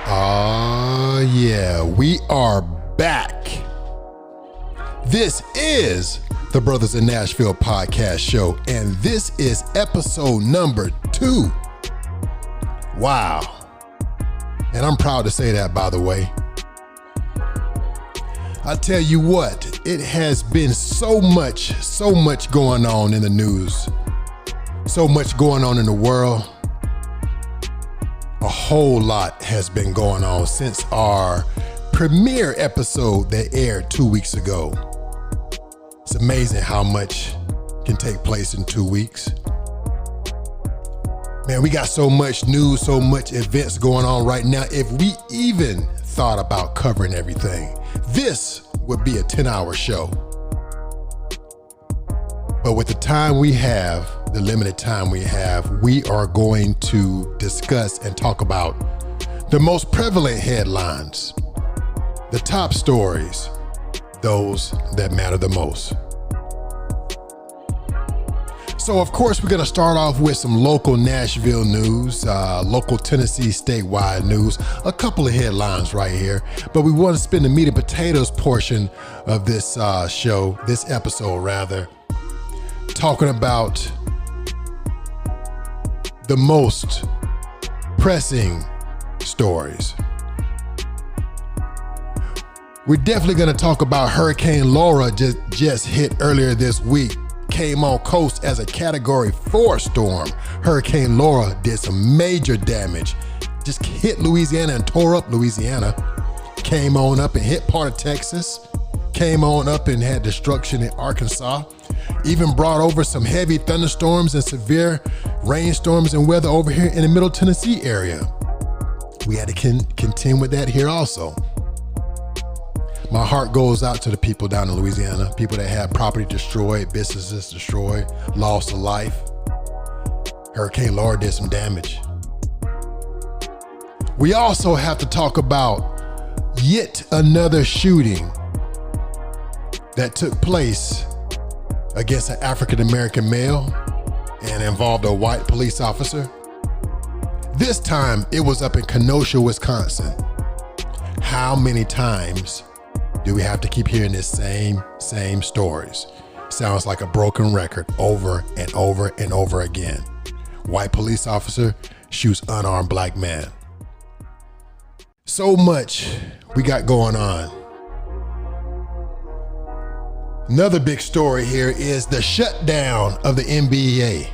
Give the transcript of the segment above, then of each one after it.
Yeah, we are back. This is the Brothers in Nashville podcast show, and this is episode number 2. Wow. And I'm proud to say that, by the way. I tell you what, it has been so much going on in the news, so much going on in the world. A whole lot has been going on since our premiere episode that aired 2 weeks ago. It's amazing how much can take place in 2 weeks. Man, we got so much news, so much events going on right now. If we even thought about covering everything, this would be a 10-hour show. But with the time we have, the limited time we have, we are going to discuss and talk about the most prevalent headlines, the top stories, those that matter the most. So of course, we're gonna start off with some local Nashville news, local Tennessee statewide news, a couple of headlines right here, but we want to spend the meat and potatoes portion of this show, this episode rather, talking about the most pressing stories. We're definitely going to talk about Hurricane Laura just hit earlier this week. Came on coast as a Category 4 storm. Hurricane Laura did some major damage. Just hit Louisiana and tore up Louisiana. Came on up and hit part of Texas. Came on up and had destruction in Arkansas. Even brought over some heavy thunderstorms and severe rainstorms and weather over here in the Middle Tennessee area. We had to contend with that here also. My heart goes out to the people down in Louisiana, people that had property destroyed, businesses destroyed, loss of life. Hurricane Laura did some damage. We also have to talk about yet another shooting that took place against an African-American male and involved a white police officer. This time it was up in Kenosha, Wisconsin. How many times do we have to keep hearing this same stories? Sounds like a broken record over and over and over again. White police officer shoots unarmed black man. So much we got going on. Another big story here is the shutdown of the NBA.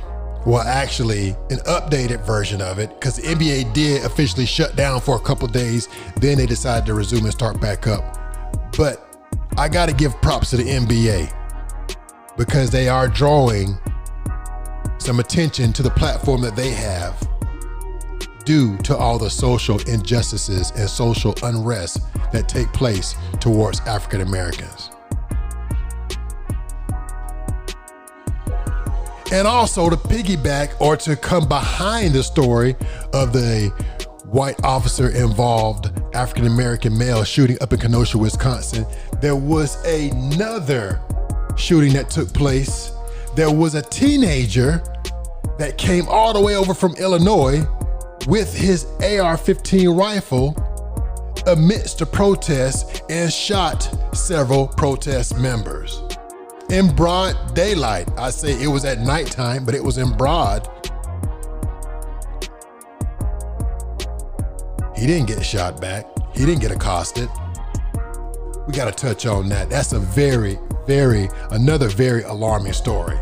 Well, actually, an updated version of it, because the NBA did officially shut down for a couple days. Then they decided to resume and start back up. But I got to give props to the NBA because they are drawing some attention to the platform that they have due to all the social injustices and social unrest that take place towards African Americans. And also to piggyback or to come behind the story of the white officer involved African-American male shooting up in Kenosha, Wisconsin, there was another shooting that took place. There was a teenager that came all the way over from Illinois with his AR-15 rifle amidst the protests and shot several protest members. In broad daylight. I say it was at nighttime, but it was in broad. He didn't get shot back. He didn't get accosted. We got to touch on that. That's another very alarming story.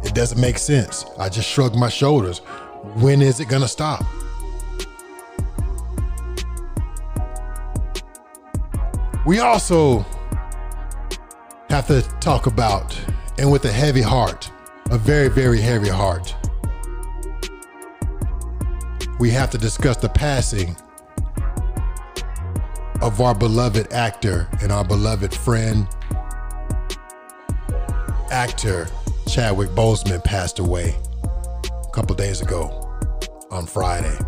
It doesn't make sense. I just shrugged my shoulders. When is it gonna stop? We also have to talk about, and with a heavy heart, a very, very heavy heart, we have to discuss the passing of our beloved actor and our beloved friend. Actor Chadwick Boseman passed away a couple days ago on Friday.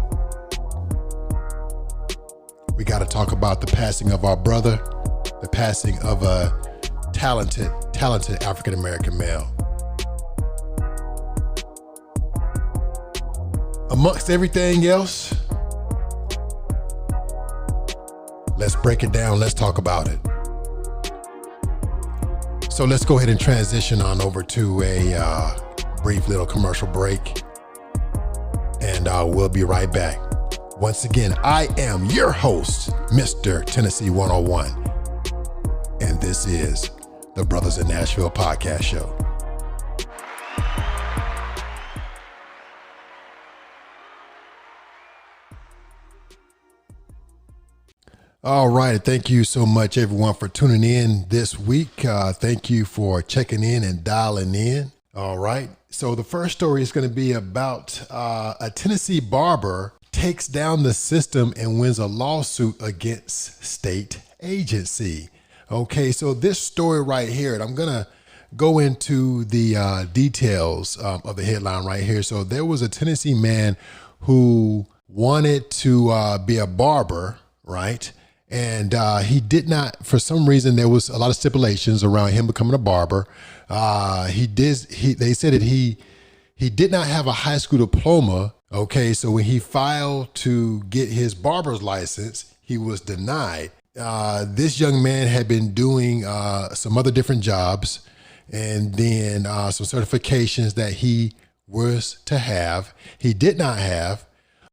We got to talk about the passing of our brother, the passing of a talented African-American male. Amongst everything else, let's break it down. Let's talk about it. So let's go ahead and transition on over to a brief little commercial break, and we'll be right back. Once again, I am your host, Mr. Tennessee 101, and this is the Brothers in Nashville podcast show. All right. Thank you so much, everyone, for tuning in this week. Thank you for checking in and dialing in. All right. So the first story is going to be about a Tennessee barber takes down the system and wins a lawsuit against state agency. Okay. So this story right here, and I'm going to go into the details of the headline right here. So there was a Tennessee man who wanted to be a barber, right? And he did not, for some reason, there was a lot of stipulations around him becoming a barber. They said that he did not have a high school diploma. Okay, so when he filed to get his barber's license, he was denied. This young man had been doing some other different jobs, and then some certifications that he was to have. He did not have.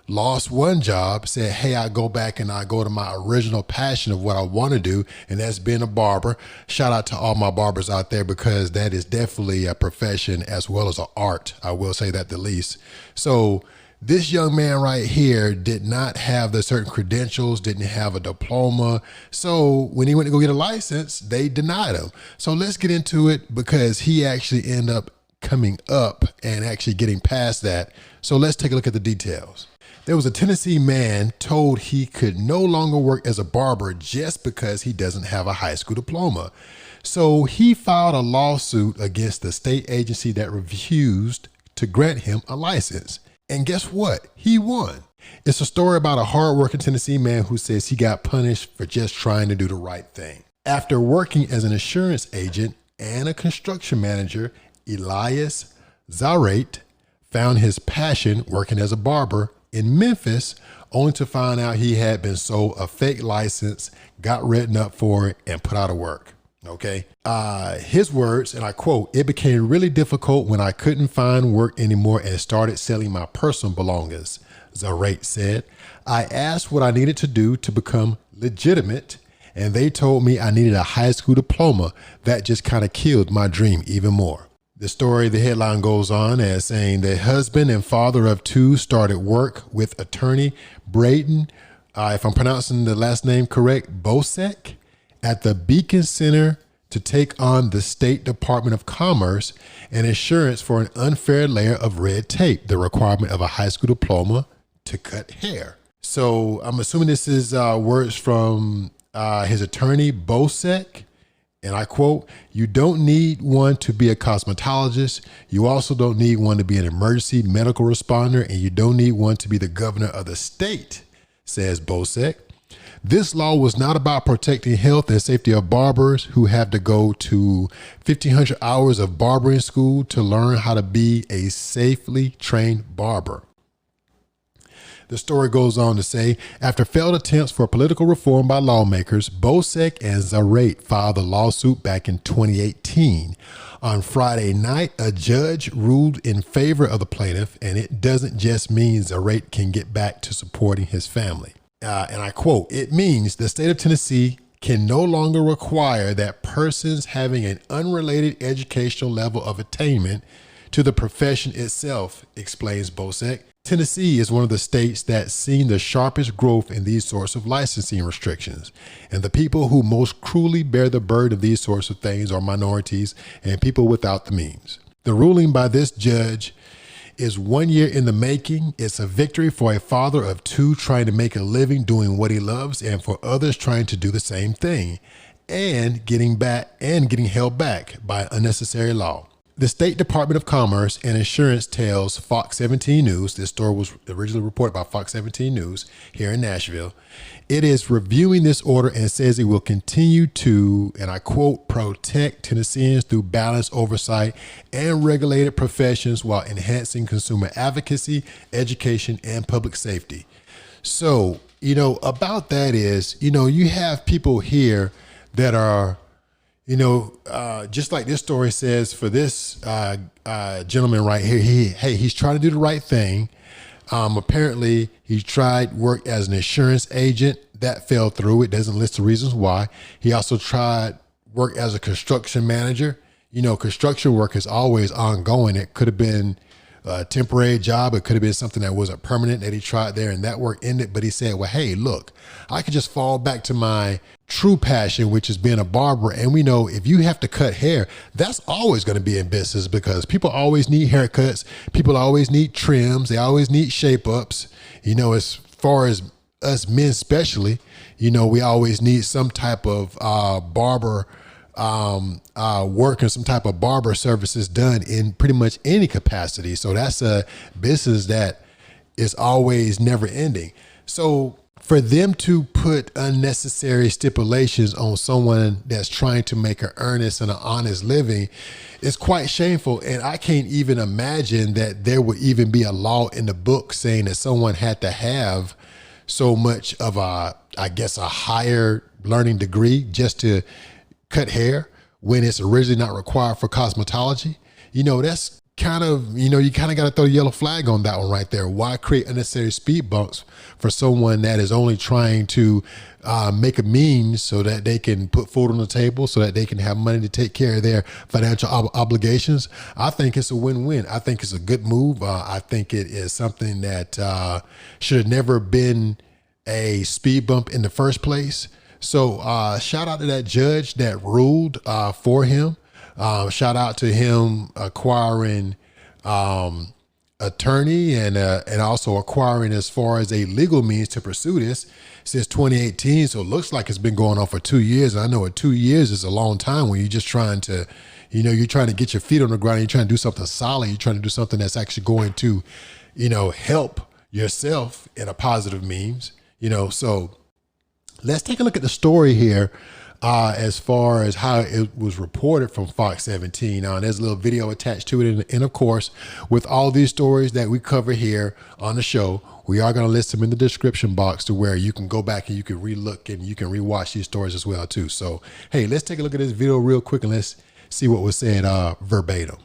Lost one job, said, hey, I go back and I go to my original passion of what I want to do, and that's being a barber. Shout out to all my barbers out there, because that is definitely a profession as well as an art. I will say that the least. So this young man right here did not have the certain credentials, didn't have a diploma. So when he went to go get a license, they denied him. So let's get into it, because he actually ended up coming up and actually getting past that. So let's take a look at the details. There was a Tennessee man told he could no longer work as a barber just because he doesn't have a high school diploma. So he filed a lawsuit against the state agency that refused to grant him a license. And guess what? He won. It's a story about a hardworking Tennessee man who says he got punished for just trying to do the right thing. After working as an insurance agent and a construction manager, Elias Zarate found his passion working as a barber in Memphis, only to find out he had been sold a fake license, got written up for it, and put out of work. Okay. His words, and I quote, "It became really difficult when I couldn't find work anymore and started selling my personal belongings," Zarate said. "I asked what I needed to do to become legitimate, and they told me I needed a high school diploma. That just kind of killed my dream even more." The story, the headline goes on as saying the husband and father of two started work with attorney Braden, if I'm pronouncing the last name correct, Bosek, at the Beacon Center to take on the State Department of Commerce and insurance for an unfair layer of red tape, the requirement of a high school diploma to cut hair. So I'm assuming this is words from his attorney, Bosek. And I quote, "You don't need one to be a cosmetologist. You also don't need one to be an emergency medical responder, and you don't need one to be the governor of the state," says Bosek. "This law was not about protecting health and safety of barbers who have to go to 1,500 hours of barbering school to learn how to be a safely trained barber." The story goes on to say, after failed attempts for political reform by lawmakers, Bosek and Zarate filed a lawsuit back in 2018. On Friday night, a judge ruled in favor of the plaintiff, and it doesn't just mean Zarate can get back to supporting his family. And I quote, "It means the state of Tennessee can no longer require that persons having an unrelated educational level of attainment to the profession itself," explains Bosek. Tennessee is one of the states that's seen the sharpest growth in these sorts of licensing restrictions. And the people who most cruelly bear the burden of these sorts of things are minorities and people without the means. The ruling by this judge is 1 year in the making. It's a victory for a father of two trying to make a living doing what he loves, and for others trying to do the same thing and getting held back by unnecessary law. The State Department of Commerce and Insurance tells Fox 17 News, this story was originally reported by Fox 17 News here in Nashville, it is reviewing this order and says it will continue to, and I quote, protect Tennesseans through balanced oversight and regulated professions while enhancing consumer advocacy, education, and public safety. So, about that is, you have people here that are, just like this story says for this gentleman right here, he's trying to do the right thing. Apparently, he tried work as an insurance agent. That fell through. It doesn't list the reasons why. He also tried work as a construction manager. Construction work is always ongoing. It could have been a temporary job. It could have been something that wasn't permanent that he tried there and that work ended. But he said, well, hey, look, I could just fall back to my true passion, which is being a barber. And we know if you have to cut hair, that's always going to be in business because people always need haircuts. People always need trims. They always need shape ups. As far as us men especially, we always need some type of barber work and some type of barber services done in pretty much any capacity. So that's a business that is always never ending. So for them to put unnecessary stipulations on someone that's trying to make an earnest and an honest living is quite shameful. And I can't even imagine that there would even be a law in the book saying that someone had to have so much of a higher learning degree just to cut hair when it's originally not required for cosmetology. That's kind of, you kind of got to throw the yellow flag on that one right there. Why create unnecessary speed bumps for someone that is only trying to make a means so that they can put food on the table, so that they can have money to take care of their financial obligations? I think it's a win-win. I think it's a good move. I think it is something that should have never been a speed bump in the first place. So shout out to that judge that ruled for him. Shout out to him acquiring attorney and also acquiring as far as a legal means to pursue this since 2018. So it looks like it's been going on for 2 years. And I know 2 years is a long time when you're just trying to, you're trying to get your feet on the ground. And you're trying to do something solid. You're trying to do something that's actually going to, help yourself in a positive means, so let's take a look at the story here as far as how it was reported from Fox 17. Now, there's a little video attached to it. And of course, with all these stories that we cover here on the show, we are going to list them in the description box to where you can go back and you can relook and you can rewatch these stories as well, too. So, hey, let's take a look at this video real quick and let's see what was said verbatim.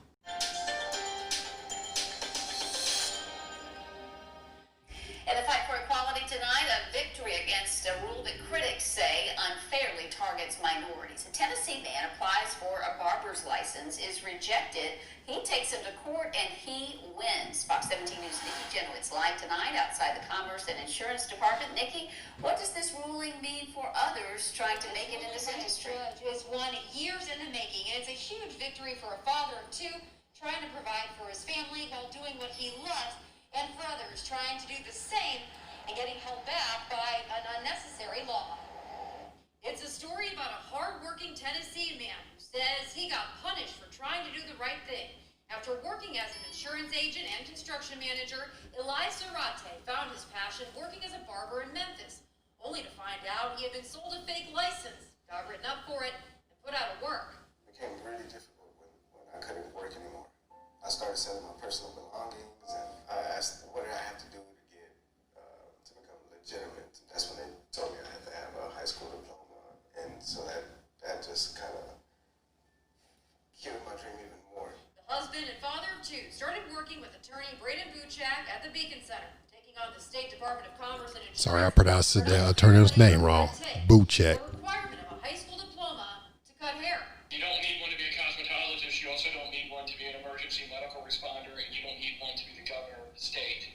Minorities. A Tennessee man applies for a barber's license, is rejected. He takes him to court and he wins. Fox 17 News' Nikki Jenowitz live tonight outside the Commerce and Insurance Department. Nikki, what does this ruling mean for others trying to make it in this industry? The judge has won years in the making, and it's a huge victory for a father of two trying to provide for his family while doing what he loves, and for others trying to do the same and getting held back by an unnecessary law. It's a story about a hard-working Tennessee man who says he got punished for trying to do the right thing. After working as an insurance agent and construction manager, Eli Zarate found his passion working as a barber in Memphis, only to find out he had been sold a fake license, got written up for it, and put out of work. It became really difficult when I couldn't work anymore. I started selling my personal belongings, and I asked, what did I have to do to get to become legitimate? That's when they told me I had to have a high school diploma. And so that just kind of killed my dream even more. The husband and father of two started working with attorney Braden Buchak at the Beacon Center, taking on the State Department of Commerce and Insurance. Sorry, I pronounced the attorney's name wrong. Buchak. The requirement of a high school diploma to cut hair. You don't need one to be a cosmetologist. You also don't need one to be an emergency medical responder, and you don't need one to be the governor of the state.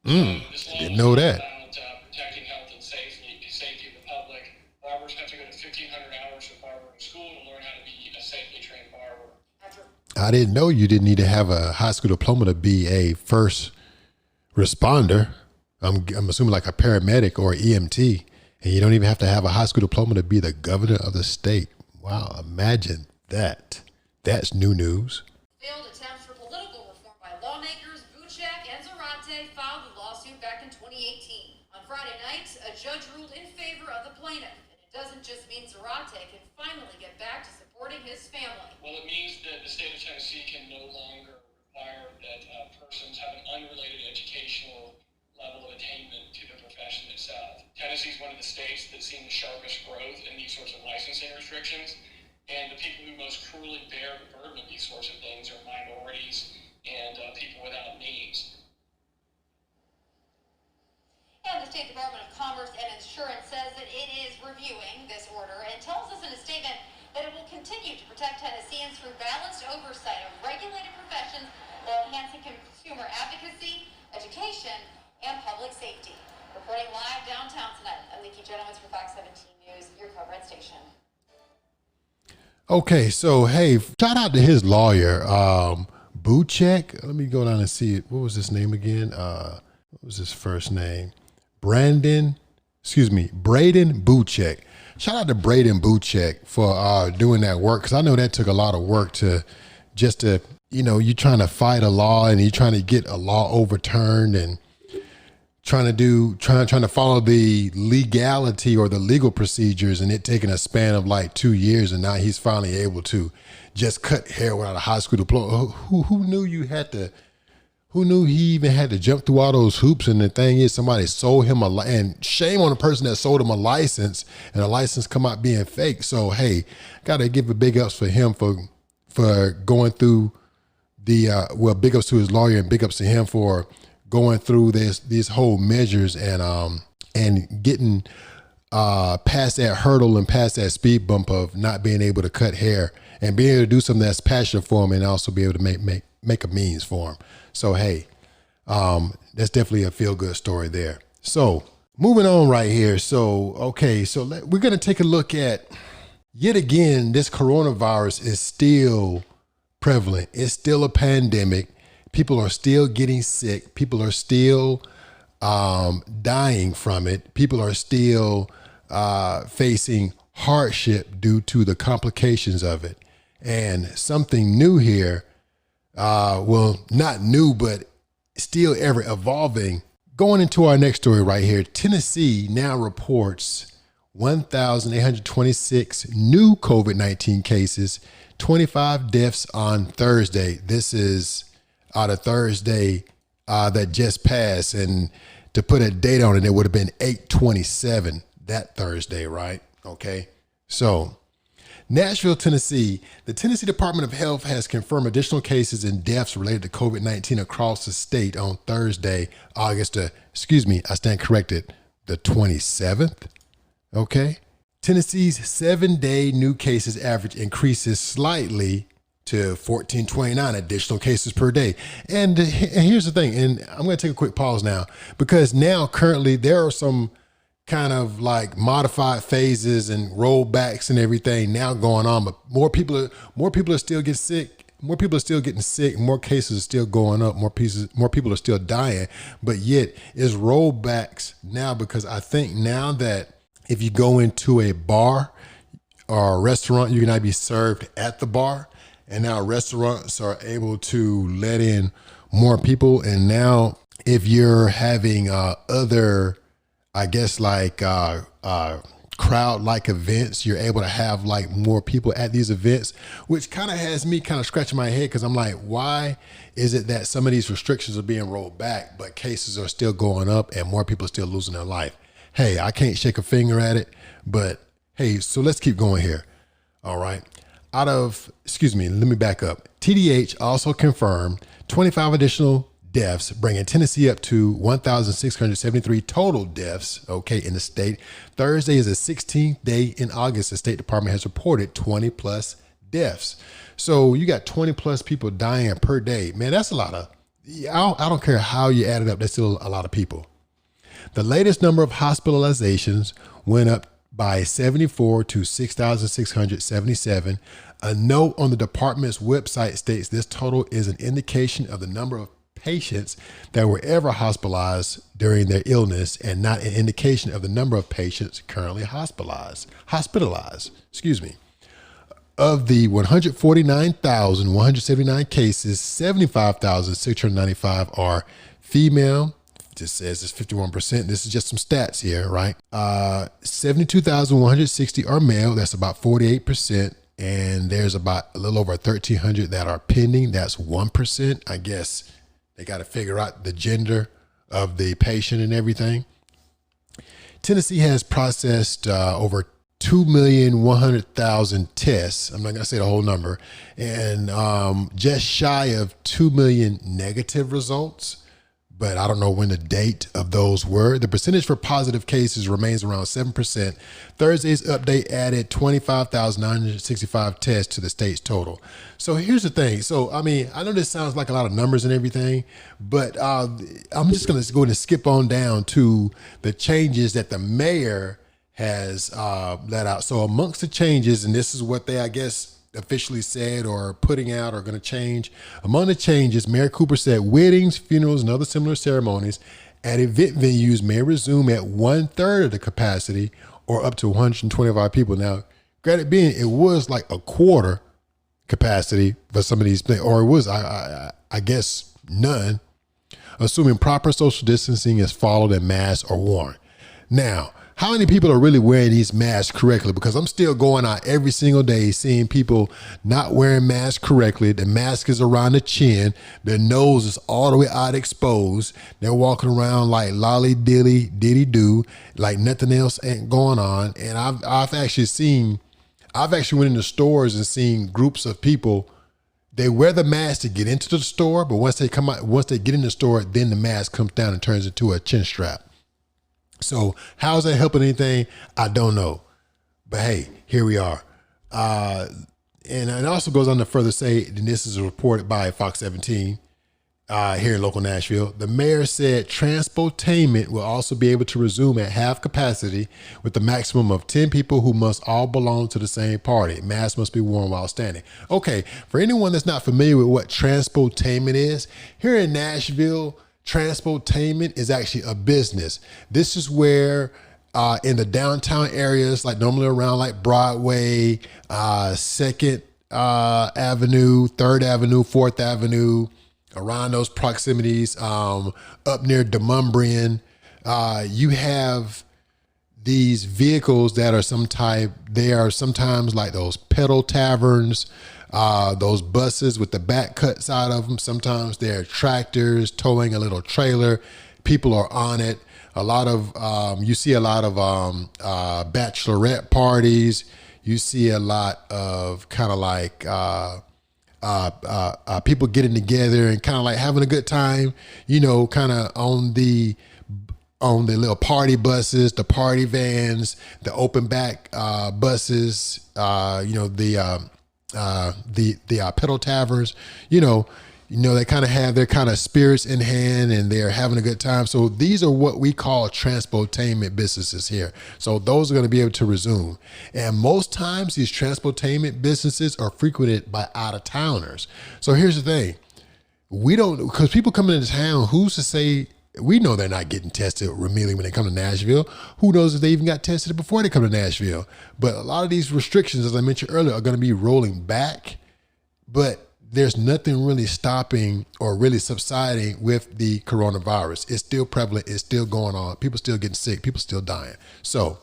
Didn't know that. Protecting health and safety of the public. Barbers have to go to 1,500 hours of barbering school to learn how to be a safely trained barber. I didn't know you didn't need to have a high school diploma to be a first responder. I'm assuming like a paramedic or EMT, and you don't even have to have a high school diploma to be the governor of the state. Wow, imagine that. That's new news. Failed attempts for political reform by lawmakers Buchek and Zarate filed the lawsuit back in 2018. On Friday night, a judge ruled in favor of the plaintiff. And it doesn't just mean Zarate can finally get back to supporting his family. Well, it means that the state of Tennessee can no longer require that persons have an unrelated educational level of attainment to the profession itself. Tennessee is one of the states that's seen the sharpest growth in these sorts of licensing restrictions, and the people who most cruelly bear the burden of these sorts of things are minorities and people without means. And the State Department of Commerce and Insurance says that it is reviewing this order and tells us in a statement that it will continue to protect Tennesseans through balanced oversight of regulated professions while enhancing consumer advocacy, education, and public safety. Reporting live downtown tonight, Aliki Genovitz for Fox 17 News, your co-red station. Okay, so hey, shout out to his lawyer, Buchek. Let me go down and see it. What was his name again? What was his first name? Braden Buchek. Shout out to Braden Buchek for doing that work, because I know that took a lot of work to you're trying to fight a law and you're trying to get a law overturned and trying to follow the legality or the legal procedures, and it taking a span of like 2 years, and now he's finally able to just cut hair without a high school diploma. Who knew who knew he even had to jump through all those hoops? And the thing is, somebody sold him and shame on the person that sold him a license, and the license come out being fake. So hey, gotta give a big ups for him for going through big ups to his lawyer and big ups to him for going through these whole measures and getting past that hurdle and past that speed bump of not being able to cut hair and being able to do something that's passionate for him and also be able to make a means for him. So hey, that's definitely a feel good story there. So moving on right here. So we're gonna take a look at, yet again, this coronavirus is still prevalent. It's still a pandemic. People are still getting sick. People are still dying from it. People are still facing hardship due to the complications of it. And something new here, well, not new, but still ever evolving. Going into our next story right here, Tennessee now reports 1,826 new COVID-19 cases, 25 deaths on Thursday. This is the Thursday that just passed. And to put a date on it, it would have been 8/27 that Thursday, right? Okay. So Nashville, Tennessee, the Tennessee Department of Health has confirmed additional cases and deaths related to COVID-19 across the state on Thursday, I stand corrected, the 27th. Okay. Tennessee's 7-day new cases average increases slightly to 1,429 additional cases per day. And here's the thing, and I'm going to take a quick pause now, because now currently there are some kind of like modified phases and rollbacks and everything now going on, but more people are still getting sick. More people are still getting sick. More cases are still going up. More people are still dying. But yet it's rollbacks now, because I think now that if you go into a bar or a restaurant, you can now be served at the bar. And now restaurants are able to let in more people. And now if you're having other, I guess, like crowd-like events, you're able to have like more people at these events, which kind of has me kind of scratching my head, because I'm like, why is it that some of these restrictions are being rolled back, but cases are still going up and more people are still losing their life? Hey, I can't shake a finger at it, but hey, so let's keep going here. All right. Let me back up. TDH also confirmed 25 additional deaths, bringing Tennessee up to 1,673 total deaths, in the state. Thursday is the 16th day in August. The State Department has reported 20 plus deaths. So you got 20 plus people dying per day. Man, that's a lot of, I don't care how you add it up, that's still a lot of people. The latest number of hospitalizations went up by 74 to 6,677. A note on the department's website states this total is an indication of the number of patients that were ever hospitalized during their illness, and not an indication of the number of patients currently hospitalized. Of the 149,179 cases, 75,695 are female. It just says it's 51%. This is just some stats here, right? 72,160 are male. That's about 48%. And there's about a little over 1,300 that are pending. That's 1%. I guess they got to figure out the gender of the patient and everything. Tennessee has processed over 2,100,000 tests. I'm not going to say the whole number. And just shy of 2 million negative results. But I don't know when the date of those were. The percentage for positive cases remains around 7%. Thursday's update added 25,965 tests to the state's total. So here's the thing. So, I mean, I know this sounds like a lot of numbers and everything, but I'm just going to go ahead and skip on down to the changes that the mayor has let out. So amongst the changes, and this is what they, I guess, officially said or putting out or going to change. Among the changes, Mayor Cooper said weddings, funerals, and other similar ceremonies at event venues may resume at 1/3 of the capacity or up to 125 people. Now, granted being, it was like a quarter capacity for some of these things, or it was, I guess, none, assuming proper social distancing is followed and masks are worn. Now, how many people are really wearing these masks correctly? Because I'm still going out every single day seeing people not wearing masks correctly. The mask is around the chin. Their nose is all the way out exposed. They're walking around like lolly dilly diddy do, like nothing else ain't going on. And I've actually went into stores and seen groups of people. They wear the mask to get into the store, but once they get in the store, then the mask comes down and turns into a chin strap. So how's that helping anything? I don't know. But hey, here we are. And it also goes on to further say, and this is reported by Fox 17 here in local Nashville. The mayor said transportainment will also be able to resume at half capacity with a maximum of 10 people who must all belong to the same party. Masks must be worn while standing. Okay, for anyone that's not familiar with what transportainment is, here in Nashville, transportainment is actually a business. This is where in the downtown areas, like normally around like Broadway, 2nd Avenue, 3rd Avenue, 4th Avenue, around those proximities, up near Demumbrian, you have these vehicles that are they are sometimes like those pedal taverns, those buses with the back cuts out of them. Sometimes they're tractors towing a little trailer. People are on it. A lot of, you see a lot of bachelorette parties. You see a lot of kind of like people getting together and kind of like having a good time, you know, kind of on the little party buses, the party vans, the open back buses, the pedal taverns, they kind of have their kind of spirits in hand and they're having a good time. So these are what we call transportainment businesses here. So those are going to be able to resume. And most times these transportainment businesses are frequented by out-of-towners. So here's the thing. Because people coming into town, who's to say, we know they're not getting tested immediately when they come to Nashville. Who knows if they even got tested before they come to Nashville? But a lot of these restrictions, as I mentioned earlier, are going to be rolling back. But there's nothing really stopping or really subsiding with the coronavirus. It's still prevalent. It's still going on. People still getting sick. People still dying. So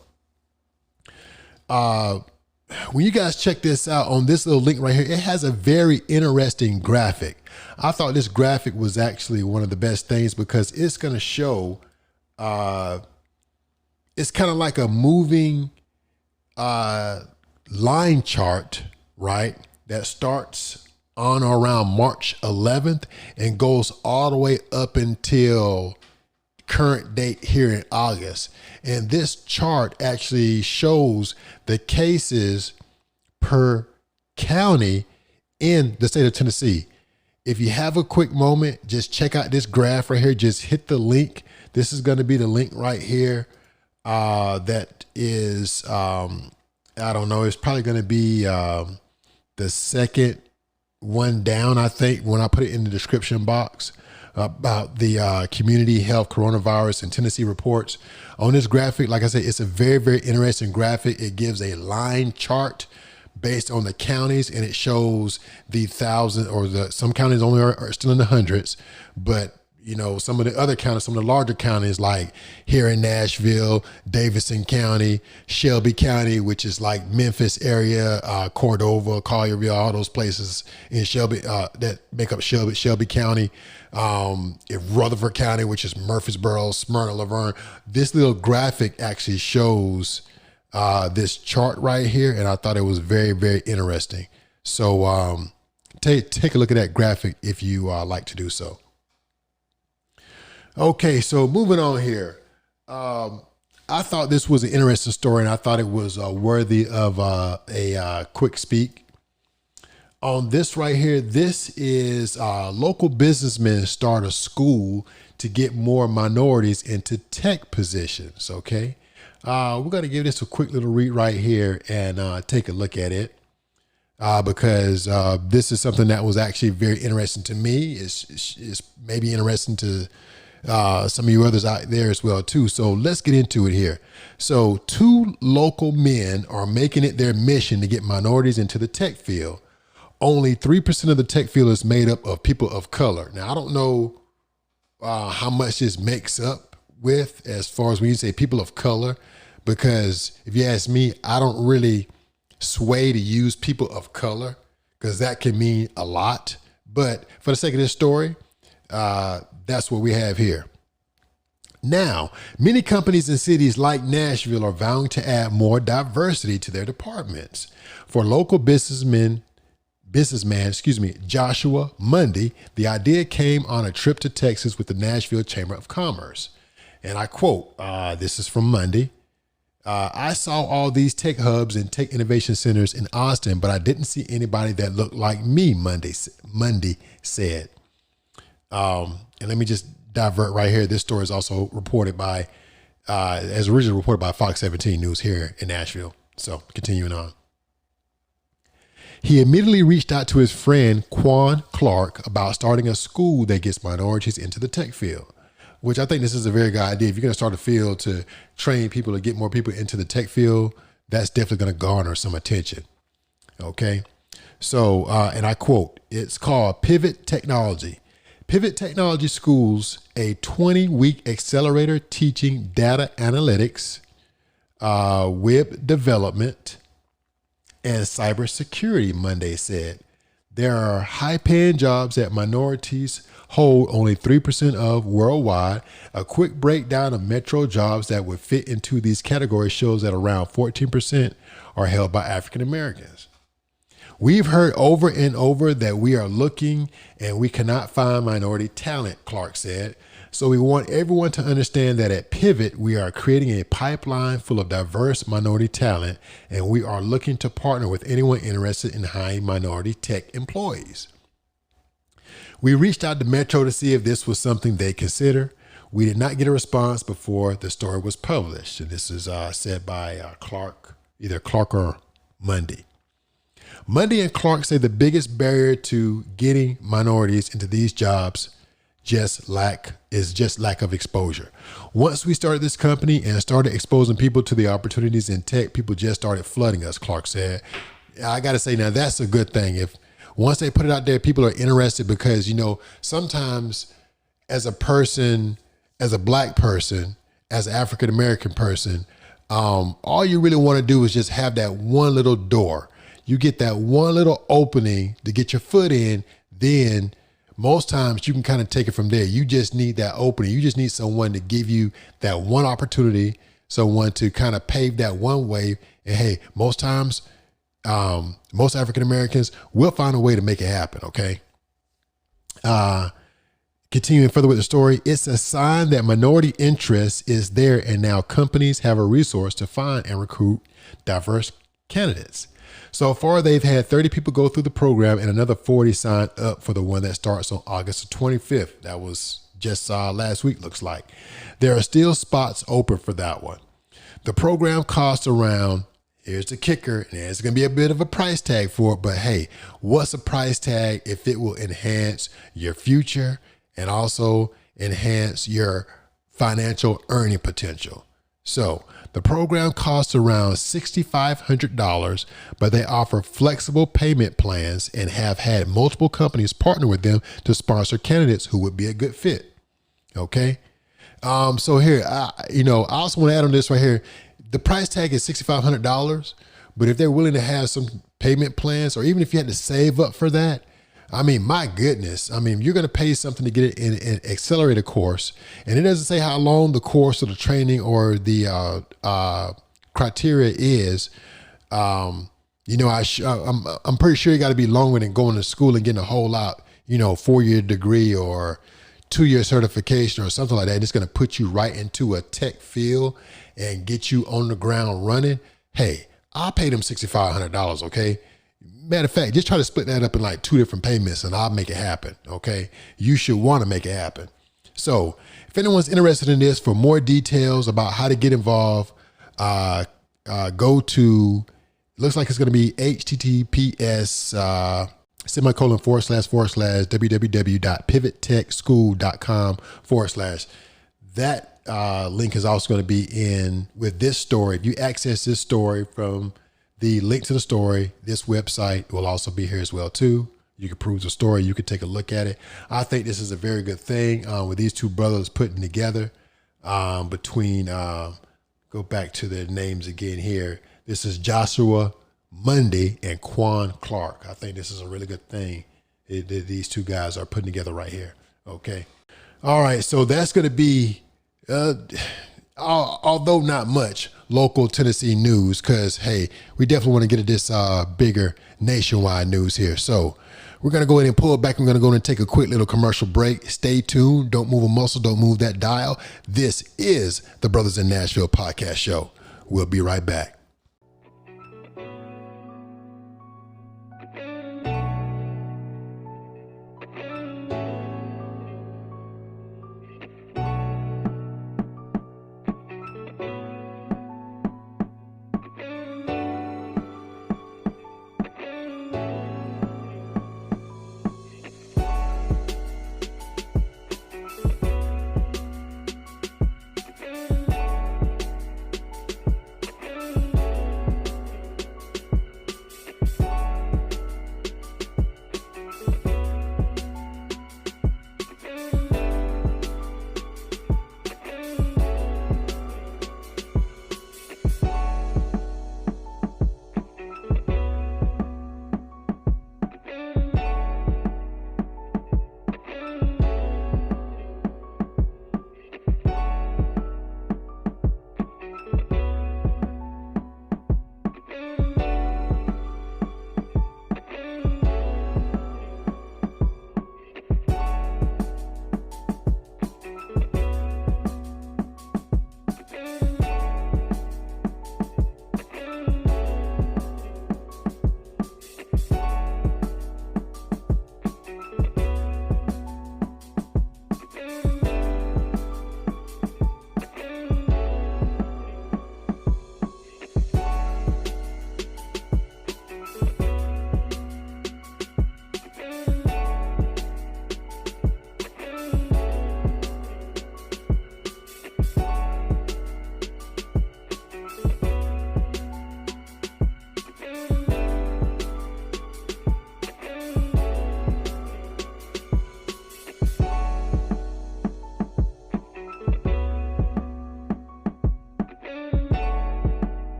when you guys check this out on this little link right here, it has a very interesting graphic. I thought this graphic was actually one of the best things because it's going to show, it's kind of like a moving line chart, right? That starts on or around March 11th and goes all the way up until current date here in August. And this chart actually shows the cases per county in the state of Tennessee. If you have a quick moment, just check out this graph right here. Just hit the link. This is going to be the link right here. That is, I don't know. It's probably going to be the second one down, I think, when I put it in the description box about the community health coronavirus and Tennessee reports. On this graphic, like I said, it's a very, very interesting graphic. It gives a line chart based on the counties, and it shows the thousand or some counties only are still in the hundreds, but you know, some of the other counties, some of the larger counties, like here in Nashville, Davidson County, Shelby County, which is like Memphis area, Cordova, Collierville, all those places in Shelby that make up Shelby County, Rutherford County, which is Murfreesboro, Smyrna, Laverne. This little graphic actually shows this chart right here, and I thought it was very, very interesting. So take a look at that graphic if you like to do so. Okay, so moving on here. I thought this was an interesting story, and I thought it was worthy of a quick speak. On this right here, this is local businessmen start a school to get more minorities into tech positions, okay? We're going to give this a quick little read right here and take a look at it because this is something that was actually very interesting to me. It's maybe interesting to some of you others out there as well too. So let's get into it here. So 2 local men are making it their mission to get minorities into the tech field. Only 3% of the tech field is made up of people of color. Now, I don't know how much this makes up with as far as when you say people of color, because if you ask me, I don't really sway to use people of color because that can mean a lot. But for the sake of this story, that's what we have here. Now, many companies and cities like Nashville are vowing to add more diversity to their departments. For local businessman, Joshua Mundy, the idea came on a trip to Texas with the Nashville Chamber of Commerce. And I quote, this is from Mundy. I saw all these tech hubs and tech innovation centers in Austin, but I didn't see anybody that looked like me, Mundy said. And let me just divert right here. This story is also reported by, as originally reported by Fox 17 News here in Nashville. So continuing on. He immediately reached out to his friend Quan Clark about starting a school that gets minorities into the tech field, which I think this is a very good idea. If you're going to start a field to train people to get more people into the tech field, that's definitely going to garner some attention. Okay. So, and I quote, it's called Pivot Technology. Pivot Technology Schools, a 20-week accelerator teaching data analytics, web development, and cybersecurity, Monday said. There are high-paying jobs that minorities hold only 3% of worldwide. A quick breakdown of metro jobs that would fit into these categories shows that around 14% are held by African Americans. We've heard over and over that we are looking and we cannot find minority talent, Clark said. So we want everyone to understand that at Pivot, we are creating a pipeline full of diverse minority talent, and we are looking to partner with anyone interested in hiring minority tech employees. We reached out to Metro to see if this was something they consider. We did not get a response before the story was published. And this is said by Clark, either Clark or Mundy. Mundy and Clark say the biggest barrier to getting minorities into these jobs is just lack of exposure. Once we started this company and started exposing people to the opportunities in tech, people just started flooding us, Clark said. I got to say, now that's a good thing. If once they put it out there, people are interested because, you know, sometimes as a person, as a black person, as an African-American person, all you really want to do is just have that one little door. You get that one little opening to get your foot in, then most times you can kind of take it from there. You just need that opening. You just need someone to give you that one opportunity, someone to kind of pave that one way. And hey, most times, most African Americans will find a way to make it happen. Okay. Continuing further with the story, it's a sign that minority interest is there, and now companies have a resource to find and recruit diverse candidates. So far, they've had 30 people go through the program and another 40 sign up for the one that starts on August 25th. That was just last week, looks like. There are still spots open for that one. The program costs around, here's the kicker, and there's going to be a bit of a price tag for it, but hey, what's a price tag if it will enhance your future and also enhance your financial earning potential? So The program costs around $6,500, but they offer flexible payment plans and have had multiple companies partner with them to sponsor candidates who would be a good fit. Okay. So here, I also want to add on this right here. The price tag is $6,500, but if they're willing to have some payment plans, or even if you had to save up for that, I mean, my goodness. I mean, you're going to pay something to get it in an accelerated course. And it doesn't say how long the course or the training or the criteria is. I'm pretty sure you got to be longer than going to school and getting a whole lot, 4-year degree or 2-year certification or something like that. And it's going to put you right into a tech field and get you on the ground running. Hey, I'll pay them $6,500. Okay. Matter of fact, just try to split that up in like 2 different payments and I'll make it happen. Okay. You should want to make it happen. So if anyone's interested in this, for more details about how to get involved, go to, looks like it's going to be https //www.pivottechschool.com/. That link is also going to be in with this story. If you access this story from the link to the story, this website will also be here as well too. You can peruse the story. You can take a look at it. I think this is a very good thing with these two brothers putting together between, go back to their names again here. This is Joshua Mundy and Quan Clark. I think this is a really good thing these two guys are putting together right here. Okay. All right. So that's going to be, although not much, local Tennessee news, because, hey, we definitely want to get at this bigger nationwide news here. So we're going to go ahead and pull it back. I'm going to go ahead and take a quick little commercial break. Stay tuned. Don't move a muscle. Don't move that dial. This is the Brothers in Nashville podcast show. We'll be right back.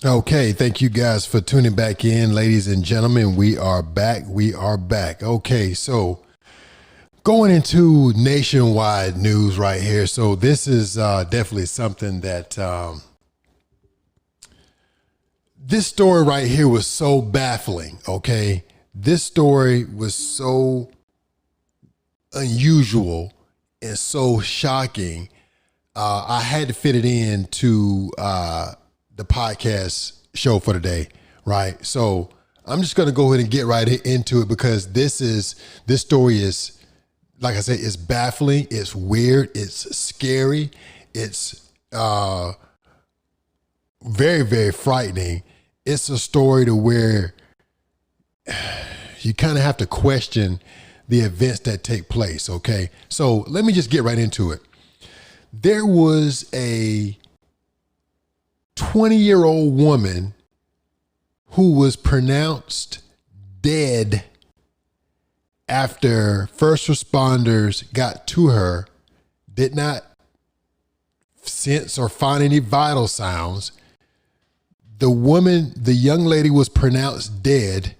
Okay, thank you guys for tuning back in, ladies and gentlemen. We are back. We are back. Okay, so going into nationwide news right here. So this is definitely something that this story right here was so baffling. Okay, this story was so unusual and so shocking. I had to fit it into the podcast show for today, right? So I'm just going to go ahead and get right into it because this story is, like I said, it's baffling, it's weird, it's scary, it's very, very frightening. It's a story to where you kind of have to question the events that take place, okay? So let me just get right into it. There was a 20-year-old woman who was pronounced dead after first responders got to her, did not sense or find any vital sounds. The young lady was pronounced dead.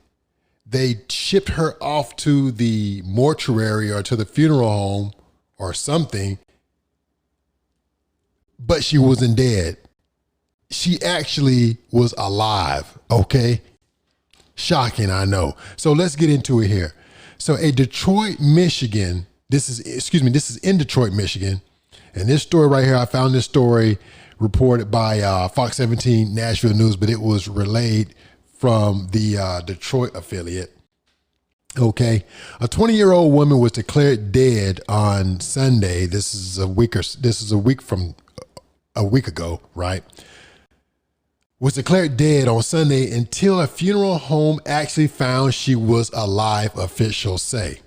They shipped her off to the mortuary or to the funeral home or something, but she wasn't dead. She actually was alive, okay? Shocking, I know. So let's get into it here. So this is in Detroit, Michigan. And this story right here, I found this story reported by Fox 17 Nashville News, but it was relayed from the Detroit affiliate. Okay. A 20-year-old woman was declared dead on Sunday. This is a week ago, right? Was declared dead on Sunday until a funeral home actually found she was alive, officials say.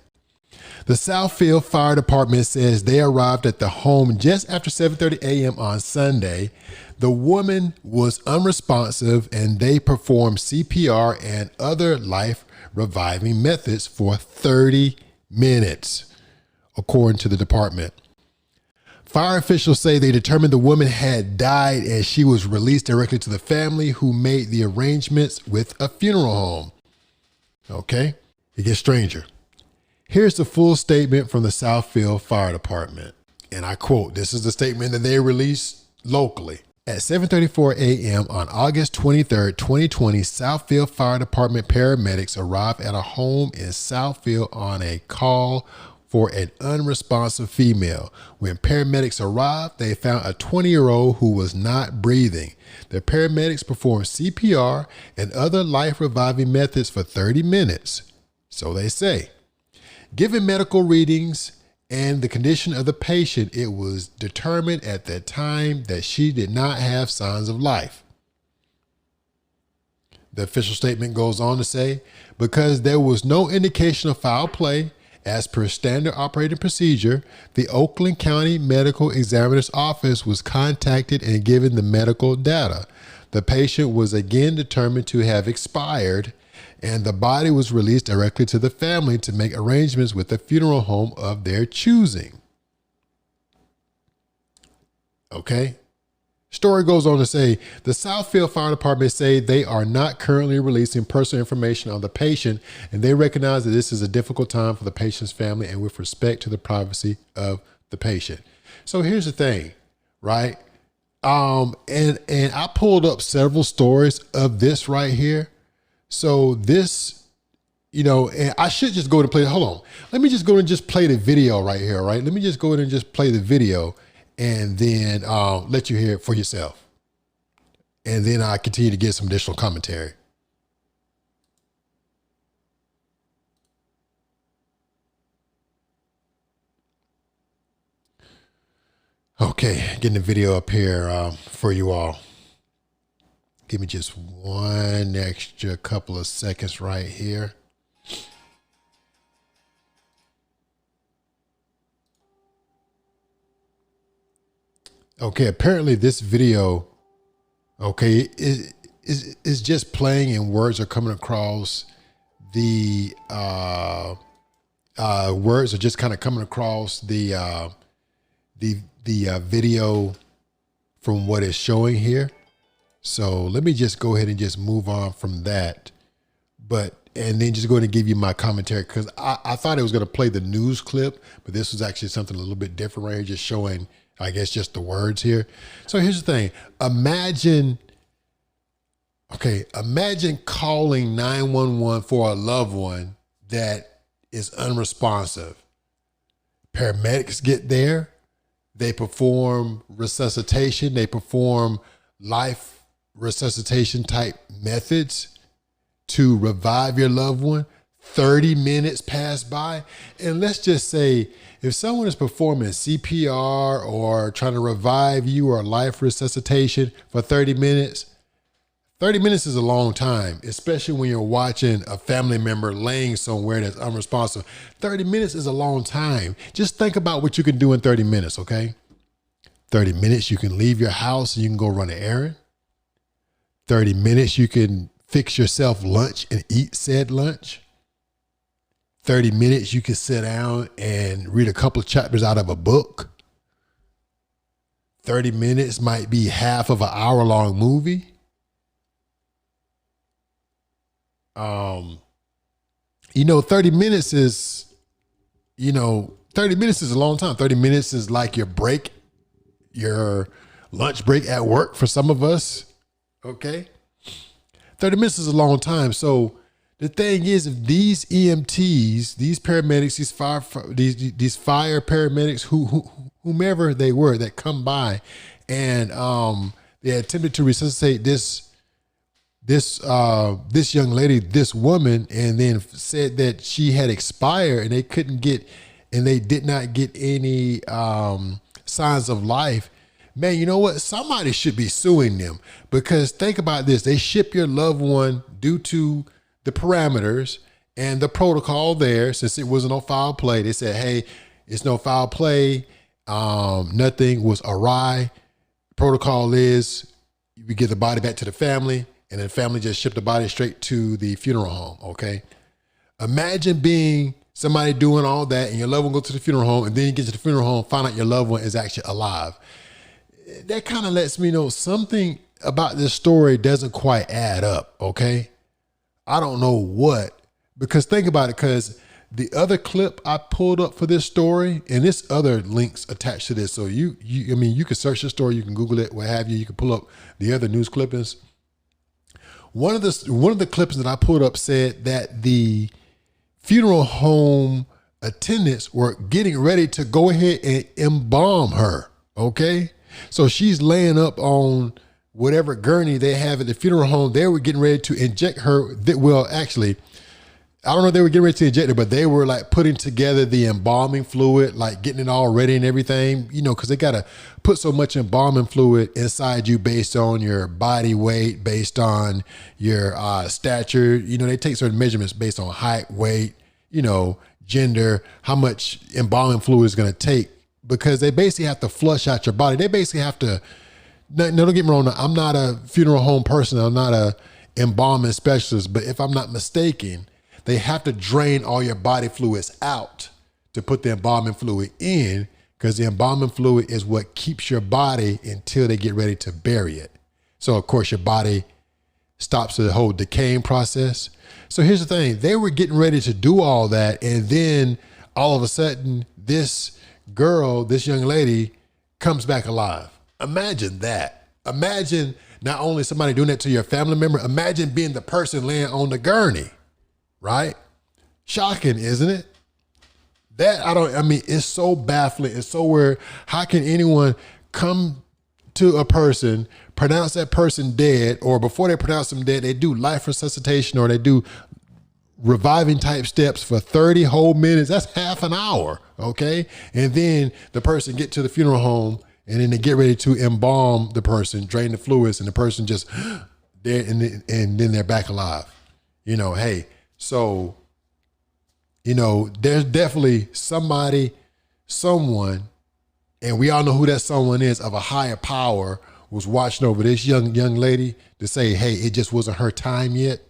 The Southfield Fire Department says they arrived at the home just after 7:30 a.m. on Sunday. The woman was unresponsive and they performed CPR and other life-reviving methods for 30 minutes, according to the department. Fire officials say they determined the woman had died and she was released directly to the family who made the arrangements with a funeral home. Okay, it gets stranger. Here's the full statement from the Southfield Fire Department. And I quote, this is the statement that they released locally. At 7:34 a.m. on August 23rd, 2020, Southfield Fire Department paramedics arrived at a home in Southfield on a call for an unresponsive female. When paramedics arrived, they found a 20-year-old who was not breathing. The paramedics performed CPR and other life-reviving methods for 30 minutes. So they say. Given medical readings and the condition of the patient, it was determined at that time that she did not have signs of life. The official statement goes on to say, because there was no indication of foul play, as per standard operating procedure, the Oakland County Medical Examiner's Office was contacted and given the medical data. The patient was again determined to have expired, and the body was released directly to the family to make arrangements with the funeral home of their choosing. Okay. Story goes on to say, the Southfield Fire Department say they are not currently releasing personal information on the patient, and they recognize that this is a difficult time for the patient's family and with respect to the privacy of the patient. So here's the thing, right? And I pulled up several stories of this right here. So this, and I should just go to play. Hold on. Let me just go and just play the video right here, right? Let me just go ahead and just play the video and then let you hear it for yourself. And then I continue to get some additional commentary. Okay, getting the video up here for you all. Give me just one extra couple of seconds right here. Okay, apparently this video, okay, is just playing and words are coming across. The words are just kind of coming across the video from what it's showing here. So let me just go ahead and just move on from that. And then just go ahead and give you my commentary, because I thought it was going to play the news clip, but this was actually something a little bit different right here, just showing, I guess, just the words here. So here's the thing. Imagine calling 911 for a loved one that is unresponsive. Paramedics get there. They perform resuscitation. They perform life resuscitation type methods to revive your loved one. 30 minutes pass by. And let's just say if someone is performing CPR or trying to revive you or life resuscitation for 30 minutes is a long time, especially when you're watching a family member laying somewhere that's unresponsive. 30 minutes is a long time. Just think about what you can do in 30 minutes, okay? 30 minutes, you can leave your house and you can go run an errand. 30 minutes, you can fix yourself lunch and eat said lunch. 30 minutes, you can sit down and read a couple of chapters out of a book. 30 minutes might be half of an hour-long movie. 30 minutes is, 30 minutes is a long time. 30 minutes is like your break, your lunch break at work for some of us. Okay. 30 minutes is a long time. So the thing is, if these EMTs, these paramedics, these fire paramedics, whomever they were that come by and they attempted to resuscitate this young lady, this woman, and then said that she had expired and they did not get any signs of life. Man, you know what? Somebody should be suing them, because think about this. They ship your loved one due to the parameters and the protocol there. Since it wasn't no foul play, they said, hey, it's no foul play. Nothing was awry. Protocol is we give the body back to the family, and the family just shipped the body straight to the funeral home. Okay. Imagine being somebody doing all that and your loved one go to the funeral home, and then you get to the funeral home, find out your loved one is actually alive. That kind of lets me know something about this story doesn't quite add up. Okay. I don't know what, because think about it, because the other clip I pulled up for this story, and this other links attached to this. So you can search the story, you can Google it, what have you. You can pull up the other news clippings. One of the clips that I pulled up said that the funeral home attendants were getting ready to go ahead and embalm her. Okay. So she's laying up on whatever gurney they have at the funeral home. They were getting ready to inject her. Well, actually, I don't know if they were getting ready to inject her, but they were like putting together the embalming fluid, like getting it all ready and everything, because they got to put so much embalming fluid inside you based on your body weight, based on your stature. They take certain measurements based on height, weight, gender, how much embalming fluid is going to take, because they basically have to flush out your body. They basically have to, no, don't get me wrong. I'm not a funeral home person. I'm not a embalming specialist, but if I'm not mistaken, they have to drain all your body fluids out to put the embalming fluid in, because the embalming fluid is what keeps your body until they get ready to bury it. So of course your body stops the whole decaying process. So here's the thing. They were getting ready to do all that, and then all of a sudden this young lady comes back alive. Imagine that. Imagine not only somebody doing that to your family member, imagine being the person laying on the gurney, right? Shocking, isn't it? It's so baffling. It's so weird. How can anyone come to a person, pronounce that person dead, or before they pronounce them dead, they do life resuscitation or they do reviving type steps for 30 whole minutes? That's half an hour. Okay. And then the person get to the funeral home, and then they get ready to embalm the person, drain the fluids, and the person just there, and then they're back alive. So, there's definitely someone, and we all know who that someone is, of a higher power, was watching over this young lady to say, hey, it just wasn't her time yet.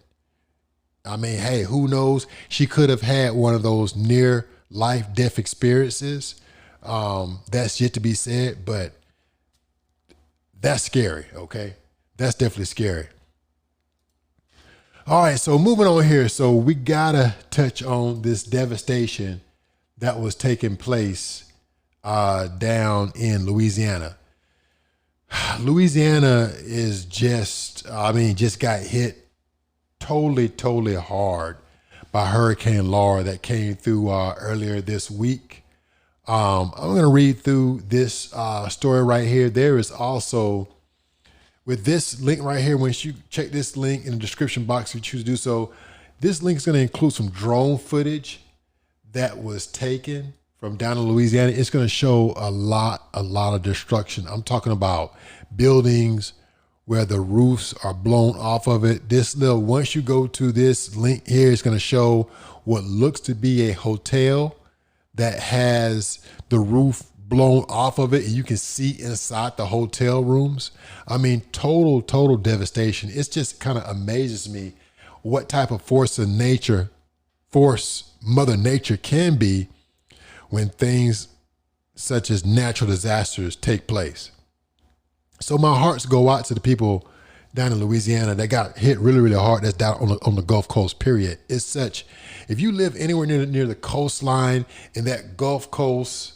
Hey, who knows? She could have had one of those near life death experiences. That's yet to be said, but that's scary. Okay. That's definitely scary. All right, so moving on here. So we gotta touch on this devastation that was taking place down in Louisiana. Louisiana is just got hit totally hard by Hurricane Laura that came through earlier this week. I'm going to read through this story right here. There is also, with this link right here, once you check this link in the description box if you choose to do so, this link is going to include some drone footage that was taken from down in Louisiana. It's going to show a lot of destruction. I'm talking about buildings where the roofs are blown off of it. Once you go to this link here, it's going to show what looks to be a hotel that has the roof blown off of it, and you can see inside the hotel rooms. I mean, total devastation. It just kind of amazes me what type of force Mother Nature can be when things such as natural disasters take place. So my hearts go out to the people down in Louisiana that got hit really hard. That's down on the Gulf Coast, period. It's such, if you live anywhere near the coastline in that Gulf Coast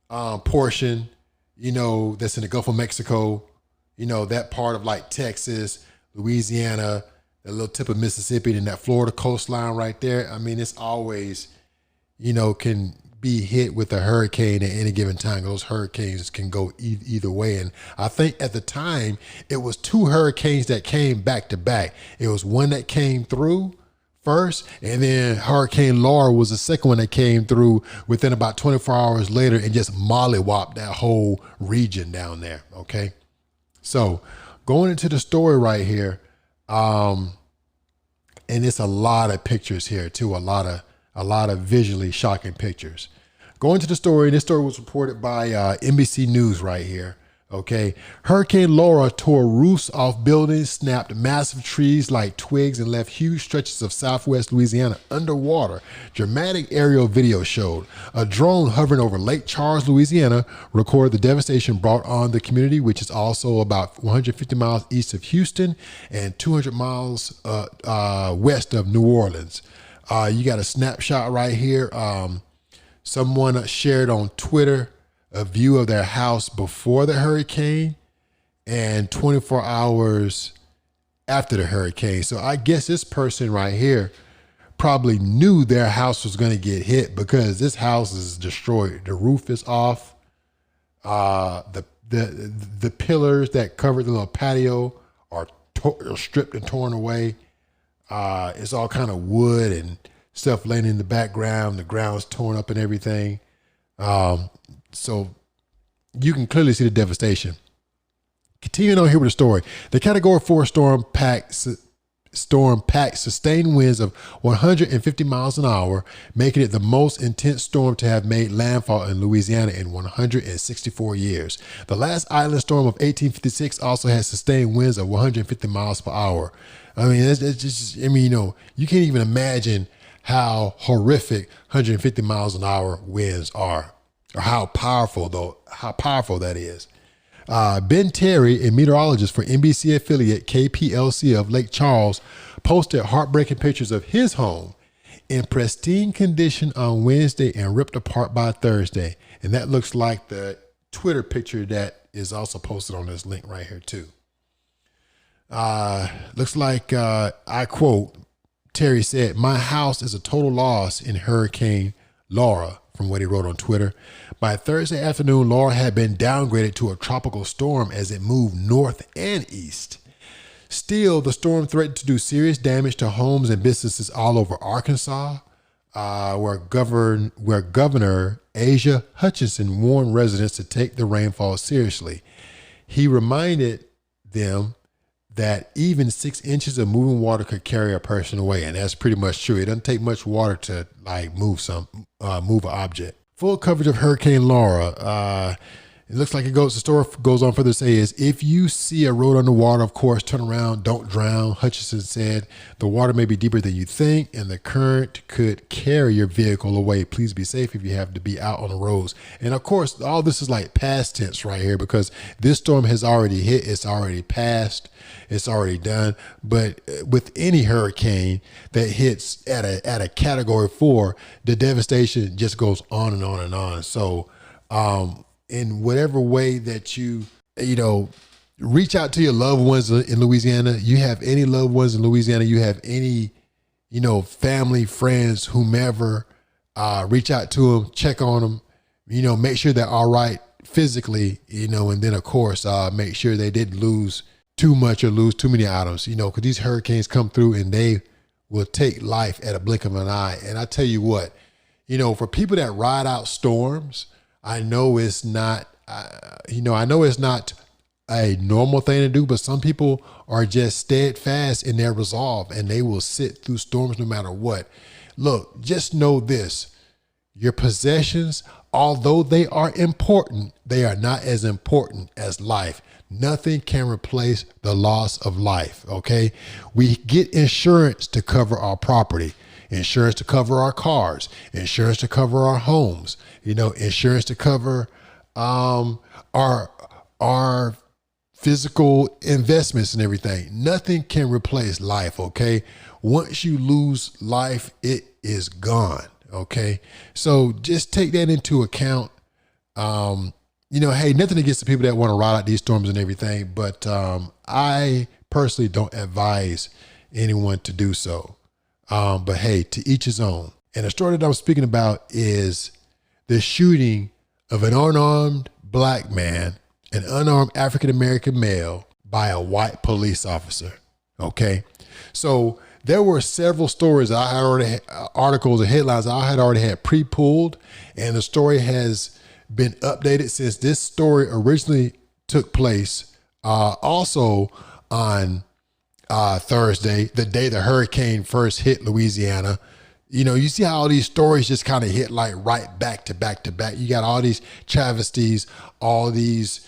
portion, that's in the Gulf of Mexico, that part of like Texas, Louisiana, that little tip of Mississippi, and that Florida coastline right there. I mean, it's always, can be hit with a hurricane at any given time. Those hurricanes can go either way. And I think at the time it was 2 hurricanes that came back to back. It was one that came through first, and then Hurricane Laura was the second one that came through within about 24 hours later and just mollywopped that whole region down there. Okay. So going into the story right here, and it's a lot of pictures here too, a lot of visually shocking pictures. Going to the story, this story was reported by NBC News right here. Okay. Hurricane Laura tore roofs off buildings, snapped massive trees like twigs, and left huge stretches of southwest Louisiana underwater. Dramatic aerial video showed a drone hovering over Lake Charles, Louisiana, recorded the devastation brought on the community, which is also about 150 miles east of Houston and 200 miles west of New Orleans. You got a snapshot right here. Someone shared on Twitter a view of their house before the hurricane and 24 hours after the hurricane. So I guess this person right here probably knew their house was going to get hit because this house is destroyed. The roof is off. The pillars that covered the little patio are stripped and torn away. It's all kind of wood and stuff laying in the background. The ground's torn up and everything. So you can clearly see the devastation. Continuing on here with the story, the Category 4 storm packed sustained winds of 150 miles an hour, making it the most intense storm to have made landfall in Louisiana in 164 years. The last island storm of 1856 also had sustained winds of 150 miles per hour. I mean, it's just, you can't even imagine how horrific 150 miles an hour winds are, or how powerful that is. Ben Terry, a meteorologist for NBC affiliate KPLC of Lake Charles, posted heartbreaking pictures of his home in pristine condition on Wednesday and ripped apart by Thursday. And that looks like the Twitter picture that is also posted on this link right here too. Looks like, I quote, Terry said, "My house is a total loss in Hurricane Laura," from what he wrote on Twitter. By Thursday afternoon, Laura had been downgraded to a tropical storm as it moved north and east. Still, the storm threatened to do serious damage to homes and businesses all over Arkansas, where Governor Asa Hutchinson warned residents to take the rainfall seriously. He reminded them that even 6 inches of moving water could carry a person away, and that's pretty much true. It doesn't take much water to move an object. Full coverage of Hurricane Laura. It looks like the story goes on further to say is, if you see a road underwater, of course, turn around, don't drown. Hutchinson said, the water may be deeper than you think and the current could carry your vehicle away. Please be safe if you have to be out on the roads. And of course, all this is like past tense right here, because this storm has already hit. It's already passed. It's already done. But with any hurricane that hits at a category 4, the devastation just goes on and on and on. So, in whatever way that you reach out to your loved ones in Louisiana, you have any loved ones in Louisiana, you have any, family, friends, whomever, reach out to them, check on them, make sure they're all right physically, and then of course, make sure they didn't lose too much or lose too many items, because these hurricanes come through and they will take life at a blink of an eye. And I tell you what, for people that ride out storms, I know it's not, I know it's not a normal thing to do, but some people are just steadfast in their resolve and they will sit through storms no matter what. Look, just know this, your possessions, although they are important, they are not as important as life. Nothing can replace the loss of life, okay? We get insurance to cover our property, insurance to cover our cars, insurance to cover our homes, insurance to cover our physical investments and everything. Nothing can replace life, okay? Once you lose life, it is gone, okay? So just take that into account. Hey, nothing against the people that want to ride out these storms and everything, but I personally don't advise anyone to do so. But hey, to each his own. And the story that I'm speaking about is the shooting of an unarmed black man, an unarmed African-American male, by a white police officer. Okay. So there were several stories that I had already had, articles and headlines I had already had pre-pulled, and the story has been updated since this story originally took place, also on Thursday, the day the hurricane first hit Louisiana. You see how all these stories just kind of hit like right back to back to back. You got all these travesties, all these,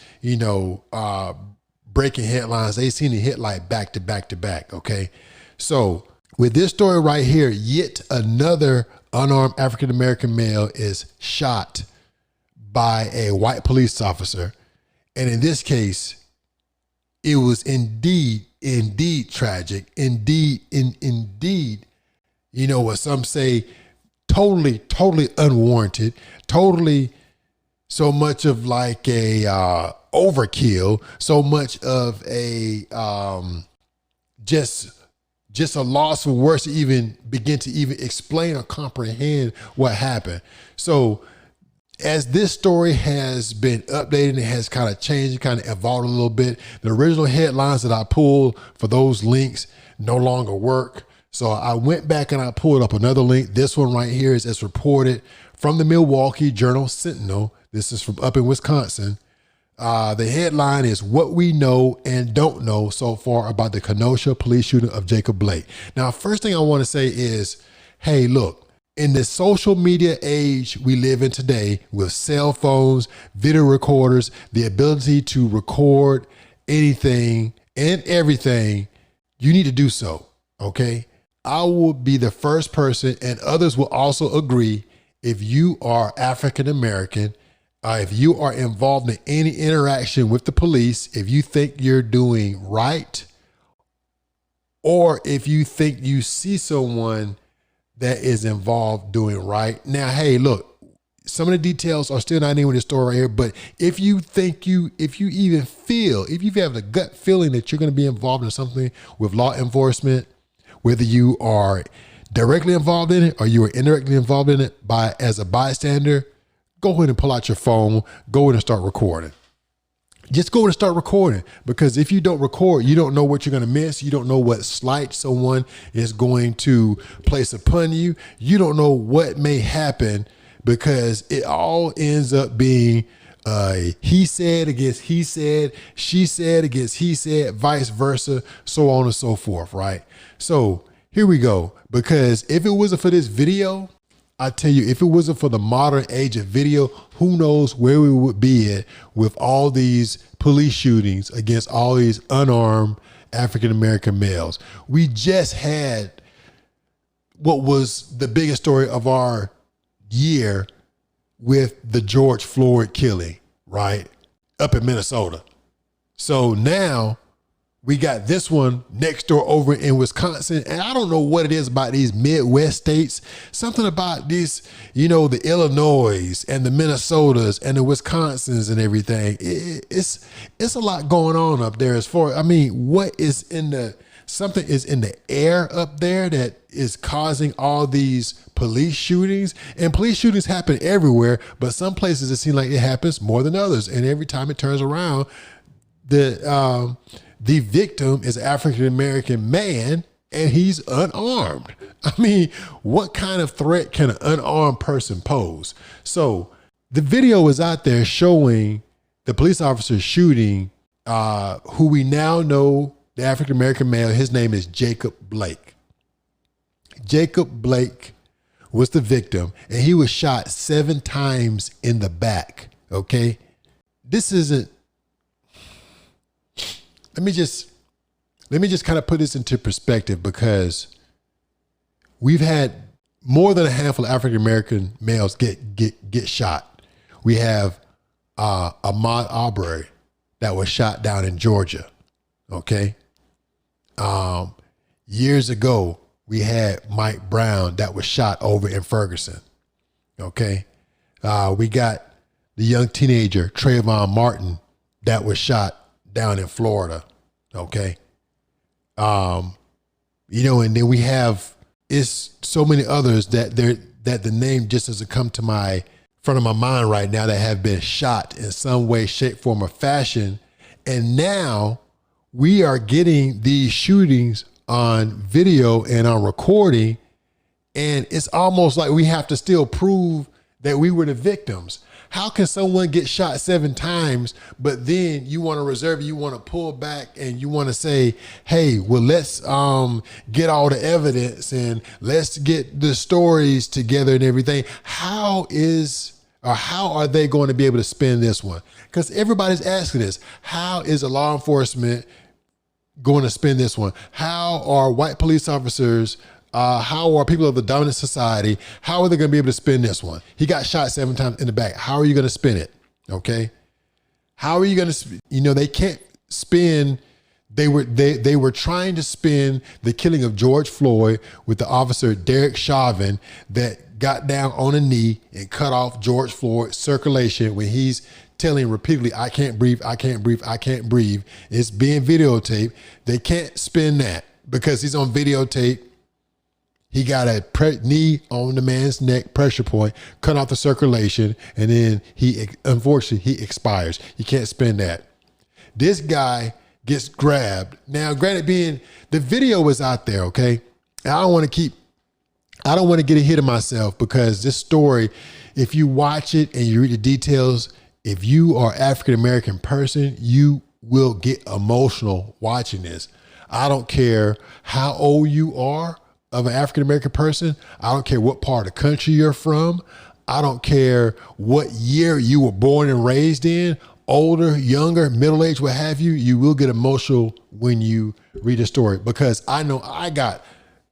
breaking headlines. They seem to hit like back to back to back. Okay. So with this story right here, yet another unarmed African-American male is shot by a white police officer. And in this case, it was indeed tragic. Indeed, what some say totally unwarranted, totally so much of like a overkill, so much of a just a loss for words to even begin to even explain or comprehend what happened. So as this story has been updated, it has kind of changed, kind of evolved a little bit. The original headlines that I pulled for those links no longer work. So I went back and I pulled up another link. This one right here is as reported from the Milwaukee Journal-Sentinel. This is from up in Wisconsin. The headline is "What We Know and Don't Know So Far About the Kenosha Police Shooting of Jacob Blake." Now, first thing I want to say is, hey, look, in the social media age we live in today, with cell phones, video recorders, the ability to record anything and everything, you need to do so, okay? I will be the first person, and others will also agree, if you are African American, if you are involved in any interaction with the police, if you think you're doing right, or if you think you see someone that is involved doing right. Now, hey, look, some of the details are still not in with the story right here, but if you even feel, if you have a gut feeling that you're going to be involved in something with law enforcement, whether you are directly involved in it or you are indirectly involved in it as a bystander, go ahead and pull out your phone, go ahead and start recording. Just go ahead and start recording, because if you don't record, you don't know what you're going to miss. You don't know what slight someone is going to place upon you. You don't know what may happen, because it all ends up being he said against he said, she said against he said, vice versa, so on and so forth, right? So here we go. Because if it wasn't for this video, I tell you, if it wasn't for the modern age of video, who knows where we would be at with all these police shootings against all these unarmed African-American males. We just had what was the biggest story of our year with the George Floyd killing, right? Up in Minnesota. So now we got this one next door over in Wisconsin. And I don't know what it is about these Midwest states. Something about this, you know, the Illinois and the Minnesotas and the Wisconsins and everything. It's a lot going on up there as far, I mean, what is in the, something is in the air up there that is causing all these police shootings. And police shootings happen everywhere, but some places it seems like it happens more than others. And every time it turns around, the victim is an African-American man and he's unarmed. I mean, what kind of threat can an unarmed person pose? So the video is out there showing the police officer shooting who we now know, the African-American male. His name is Jacob Blake. Jacob Blake was the victim and he was shot 7 times in the back. Okay. This isn't, let me just kind of put this into perspective, because we've had more than a handful of African-American males get shot. We have Ahmaud Arbery that was shot down in Georgia. Okay. Years ago, we had Mike Brown that was shot over in Ferguson. Okay. We got the young teenager, Trayvon Martin, that was shot down in Florida. Okay. You know, and then we have, it's so many others that the name just doesn't come to my front of my mind right now that have been shot in some way, shape, form, or fashion. And now we are getting these shootings on video and on recording. And it's almost like we have to still prove that we were the victims. How can someone get shot 7 times, but then you want to reserve, you want to pull back and you want to say, hey, well, let's get all the evidence and let's get the stories together and everything. How are they going to be able to spin this one? Because everybody's asking this. How is a law enforcement going to spin this one? How are white police officers, how are people of the dominant society, how are they going to be able to spin this one? He got shot 7 times in the back. How are you going to spin it? Okay. How are you going to, you know, they can't spin. They were trying to spin the killing of George Floyd with the officer, Derek Chauvin, that got down on a knee and cut off George Floyd's circulation when he's telling repeatedly, I can't breathe, I can't breathe, I can't breathe. It's being videotaped. They can't spin that because he's on videotape. He got a knee on the man's neck, pressure point, cut off the circulation, and then unfortunately, he expires. You can't spin that. This guy gets grabbed. Now, granted, being the video was out there, okay? And I don't want to get ahead of myself, because this story, if you watch it and you read the details, if you are African-American person, you will get emotional watching this. I don't care how old you are of an African-American person. I don't care what part of the country you're from. I don't care what year you were born and raised in, older, younger, middle-aged, what have you. You will get emotional when you read the story, because I know I got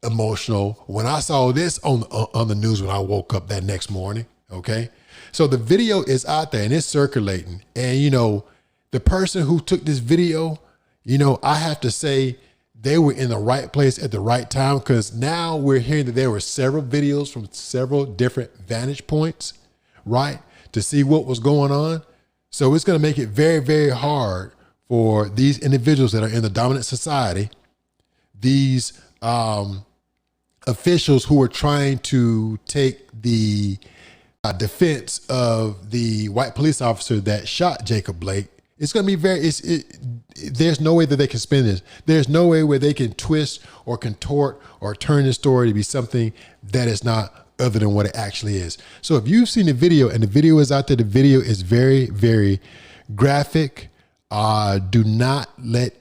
emotional when I saw this on the news when I woke up that next morning. Okay. So the video is out there and it's circulating. And, you know, the person who took this video, you know, I have to say, they were in the right place at the right time, because now we're hearing that there were several videos from several different vantage points, right, to see what was going on. So it's going to make it very, very hard for these individuals that are in the dominant society, these officials who are trying to take the defense of the white police officer that shot Jacob Blake. It's going to be there's no way that they can spin this. There's no way where they can twist or contort or turn the story to be something that is not other than what it actually is. So if you've seen the video and the video is out there, the video is very, very graphic. Do not let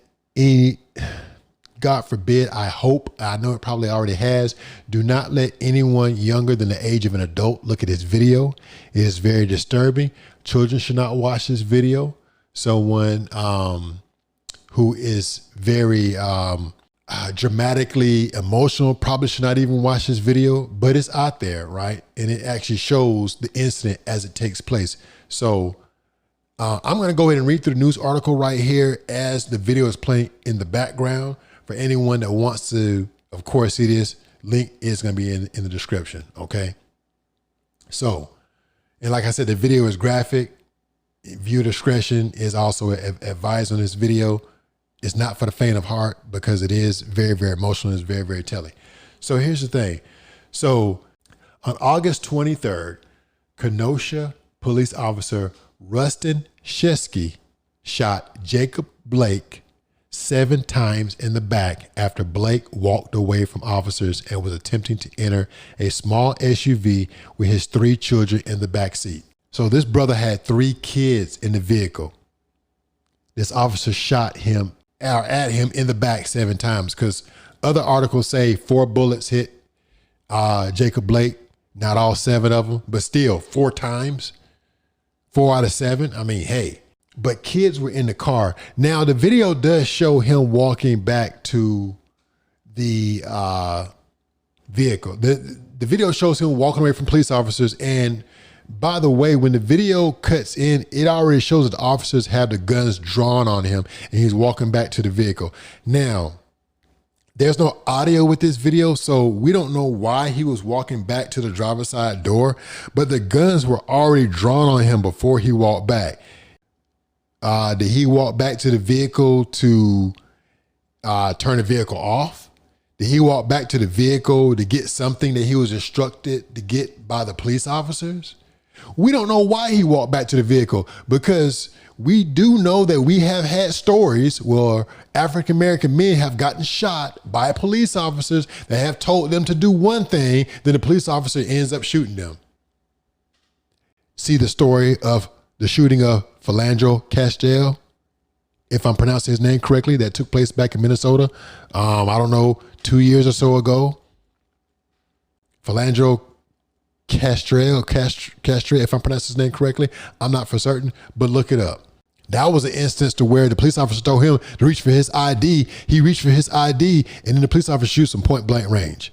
God forbid, I hope, I know it probably already has, do not let anyone younger than the age of an adult look at this video. It is very disturbing. Children should not watch this video. Someone who is very dramatically emotional probably should not even watch this video, but it's out there, right? And it actually shows the incident as it takes place. So I'm going to go ahead and read through the news article right here as the video is playing in the background. For anyone that wants to, of course, see this, link is going to be in the description. Okay. So, and like I said, the video is graphic. Viewer discretion is also advised on this video. It's not for the faint of heart because it is very, very emotional. It's very, very telling. So here's the thing. So on August 23rd, Kenosha police officer Rustin Shesky shot Jacob Blake 7 times in the back after Blake walked away from officers and was attempting to enter a small SUV with his 3 children in the back seat. So this brother had 3 kids in the vehicle. This officer shot him or at him in the back 7 times, because other articles say 4 bullets hit Jacob Blake, not all 7 of them, but still 4 times, 4 out of 7. I mean, hey, but kids were in the car. Now the video does show him walking back to the vehicle. The video shows him walking away from police officers. And by the way, when the video cuts in, it already shows that the officers have the guns drawn on him and he's walking back to the vehicle. Now, there's no audio with this video, so we don't know why he was walking back to the driver's side door, but the guns were already drawn on him before he walked back. Did he walk back to the vehicle to turn the vehicle off? Did he walk back to the vehicle to get something that he was instructed to get by the police officers? We don't know why he walked back to the vehicle, because we do know that we have had stories where African-American men have gotten shot by police officers that have told them to do one thing, then the police officer ends up shooting them. See the story of the shooting of Philando Castile, if I'm pronouncing his name correctly, that took place back in Minnesota. I don't know, 2 years or so ago. Philando Castile, if I'm pronouncing his name correctly, I'm not for certain, but look it up. That was an instance to where the police officer told him to reach for his ID. He reached for his ID, and then the police officer shoots him point blank range.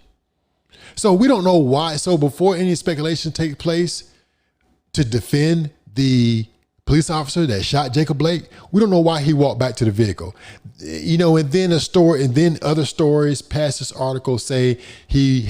So we don't know why. So before any speculation takes place to defend the police officer that shot Jacob Blake, we don't know why he walked back to the vehicle. You know, and then other stories past this article say he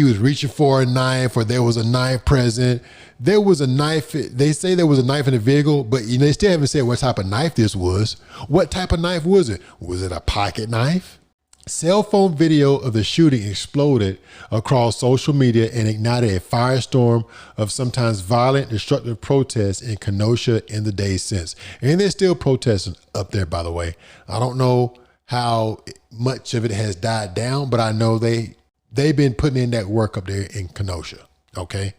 was reaching for a knife, or there was a knife present. There was a knife. They say there was a knife in the vehicle, but they still haven't said what type of knife this was. What type of knife was it? Was it a pocket knife? Cell phone video of the shooting exploded across social media and ignited a firestorm of sometimes violent, destructive protests in Kenosha in the days since. And they're still protesting up there, by the way. I don't know how much of it has died down, but I know they've been putting in that work up there in Kenosha. Okay.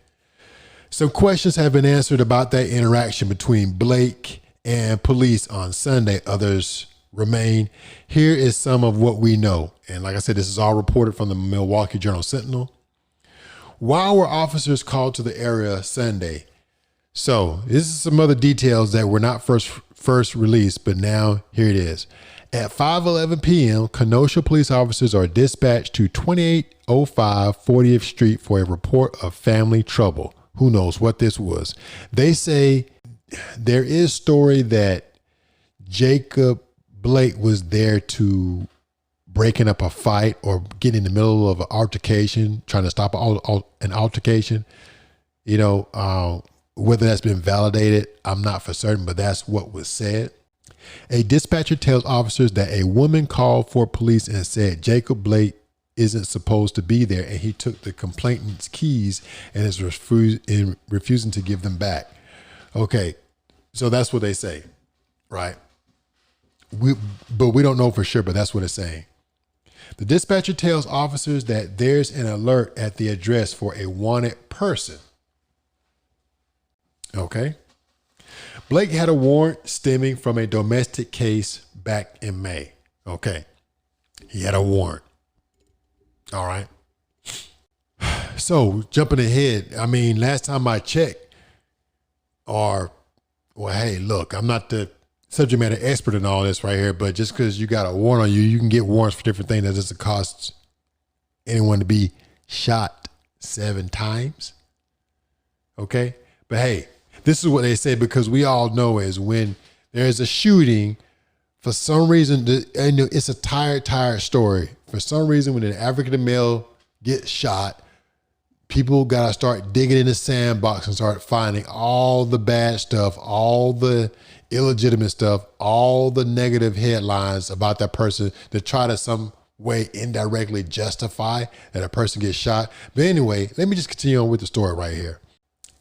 Some questions have been answered about that interaction between Blake and police on Sunday. Others remain. Here is some of what we know. And like I said, this is all reported from the Milwaukee Journal-Sentinel. Why were officers called to the area Sunday? So this is some other details that were not first released, but now here it is. At 5:11 p.m., Kenosha police officers are dispatched to 2805 40th Street for a report of family trouble. Who knows what this was? They say there is story that Jacob Blake was there to breaking up a fight or getting in the middle of an altercation, trying to stop an altercation. You know, whether that's been validated, I'm not for certain, but that's what was said. A dispatcher tells officers that a woman called for police and said Jacob Blake isn't supposed to be there, and he took the complainant's keys and is refusing to give them back. Okay, so that's what they say, right? But we don't know for sure, but that's what it's saying. The dispatcher tells officers that there's an alert at the address for a wanted person. Okay. Blake had a warrant stemming from a domestic case back in May. Okay. He had a warrant. All right. So jumping ahead, I mean, last time I checked, hey, look, I'm not the subject matter expert in all this right here, but just because you got a warrant on you, you can get warrants for different things. That doesn't cost anyone to be shot 7 times. Okay. But hey, this is what they say, because we all know is when there's a shooting, for some reason, it's a tired story. For some reason, when an African male gets shot, people got to start digging in the sandbox and start finding all the bad stuff, all the illegitimate stuff, all the negative headlines about that person to try to some way indirectly justify that a person gets shot. But anyway, let me just continue on with the story right here.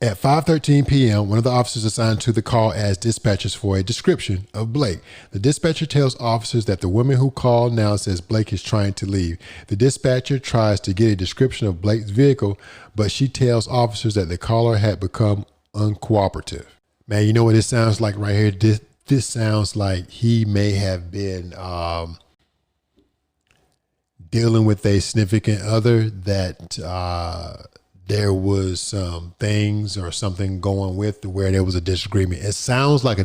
At 5:13 p.m., one of the officers assigned to the call as dispatchers for a description of Blake. The dispatcher tells officers that the woman who called now says Blake is trying to leave. The dispatcher tries to get a description of Blake's vehicle, but she tells officers that the caller had become uncooperative. Man, you know what this sounds like right here? This sounds like he may have been dealing with a significant other that there was some things or something going with where there was a disagreement. It sounds like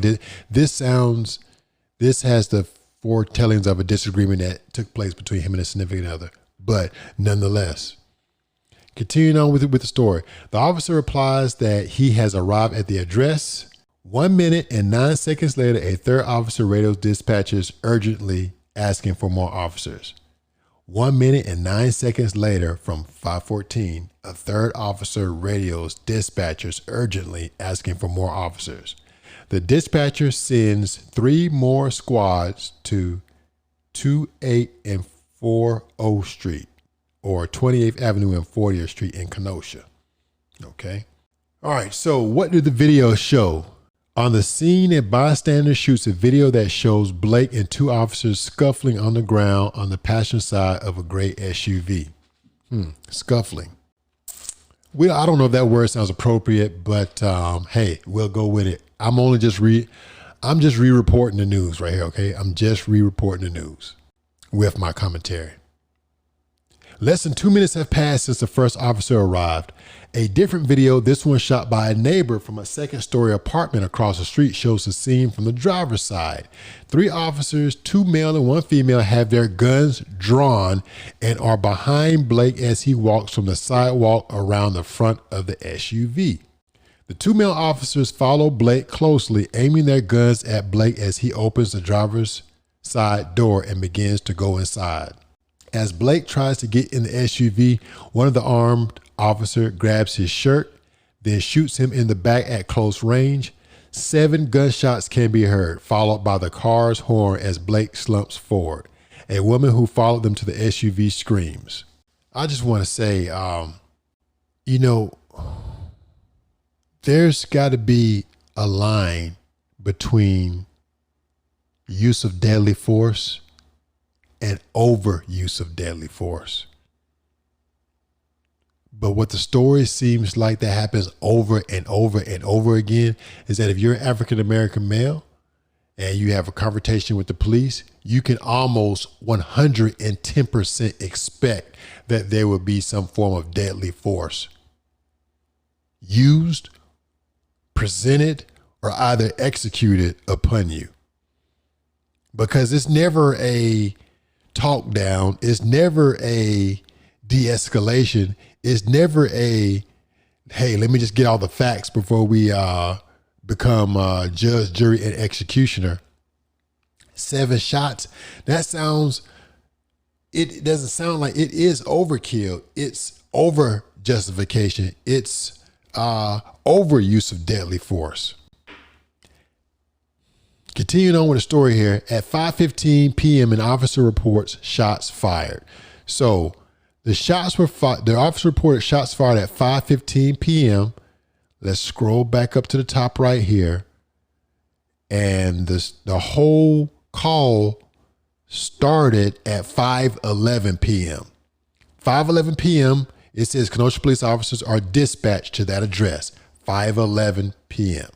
this has the foretellings of a disagreement that took place between him and a significant other. But nonetheless, continuing on with the story, the officer replies that he has arrived at the address. 1 minute and 9 seconds later, a third officer radios dispatchers urgently asking for more officers. 1 minute and 9 seconds later, from 5:14, a third officer radios dispatchers urgently asking for more officers. The dispatcher sends 3 more squads to 28 and 40 Street, or 28th Avenue and 40th Street in Kenosha. Okay. All right. So what did the video show? On the scene, a bystander shoots a video that shows Blake and 2 officers scuffling on the ground on the passenger side of a gray SUV. Scuffling. I don't know if that word sounds appropriate, but hey, we'll go with it. I'm just re-reporting the news right here, okay? I'm just re-reporting the news with my commentary. Less than 2 minutes have passed since the first officer arrived. A different video, this one shot by a neighbor from a second-story apartment across the street, shows the scene from the driver's side. 3 officers, 2 male and 1 female, have their guns drawn and are behind Blake as he walks from the sidewalk around the front of the SUV. The 2 male officers follow Blake closely, aiming their guns at Blake as he opens the driver's side door and begins to go inside. As Blake tries to get in the SUV, one of the armed officer grabs his shirt, then shoots him in the back at close range. 7 gunshots can be heard, followed by the car's horn as Blake slumps forward. A woman who followed them to the SUV screams. I just want to say, there's got to be a line between use of deadly force and overuse of deadly force. But what the story seems like that happens over and over and over again is that if you're an African-American male and you have a confrontation with the police, you can almost 110% expect that there will be some form of deadly force used, presented, or either executed upon you. Because it's never a talk down. It's never a de-escalation. It's never a, hey, let me just get all the facts before we become judge, jury, and executioner. 7 shots. It doesn't sound like it is overkill. It's over justification. It's overuse of deadly force. Continuing on with the story here, at 5:15 p.m. an officer reports shots fired. So the officer reported shots fired at 5:15 p.m. Let's scroll back up to the top right here. And the whole call started at 5:11 p.m. 5:11 p.m. It says Kenosha police officers are dispatched to that address. 5:11 p.m.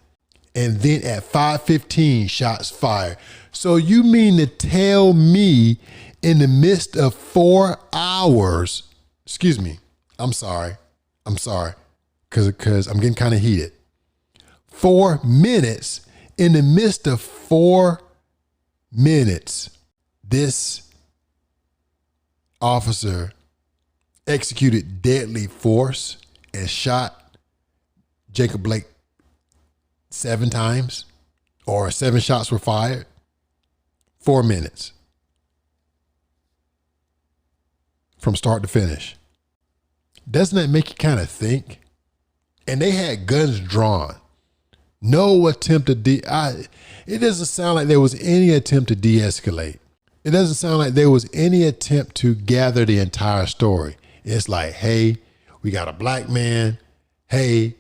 And then at 5:15, shots fired. So you mean to tell me in the midst of 4 hours. Excuse me. I'm sorry. Because I'm getting kind of heated. 4 minutes. In the midst of 4 minutes, this officer executed deadly force and shot Jacob Blake 7 times, or 7 shots were fired. 4 minutes from start to finish. Doesn't that make you kind of think? And they had guns drawn. No attempt to it doesn't sound like there was any attempt to de-escalate. It doesn't sound like there was any attempt to gather the entire story. It's like, hey, we got a black man. Hey,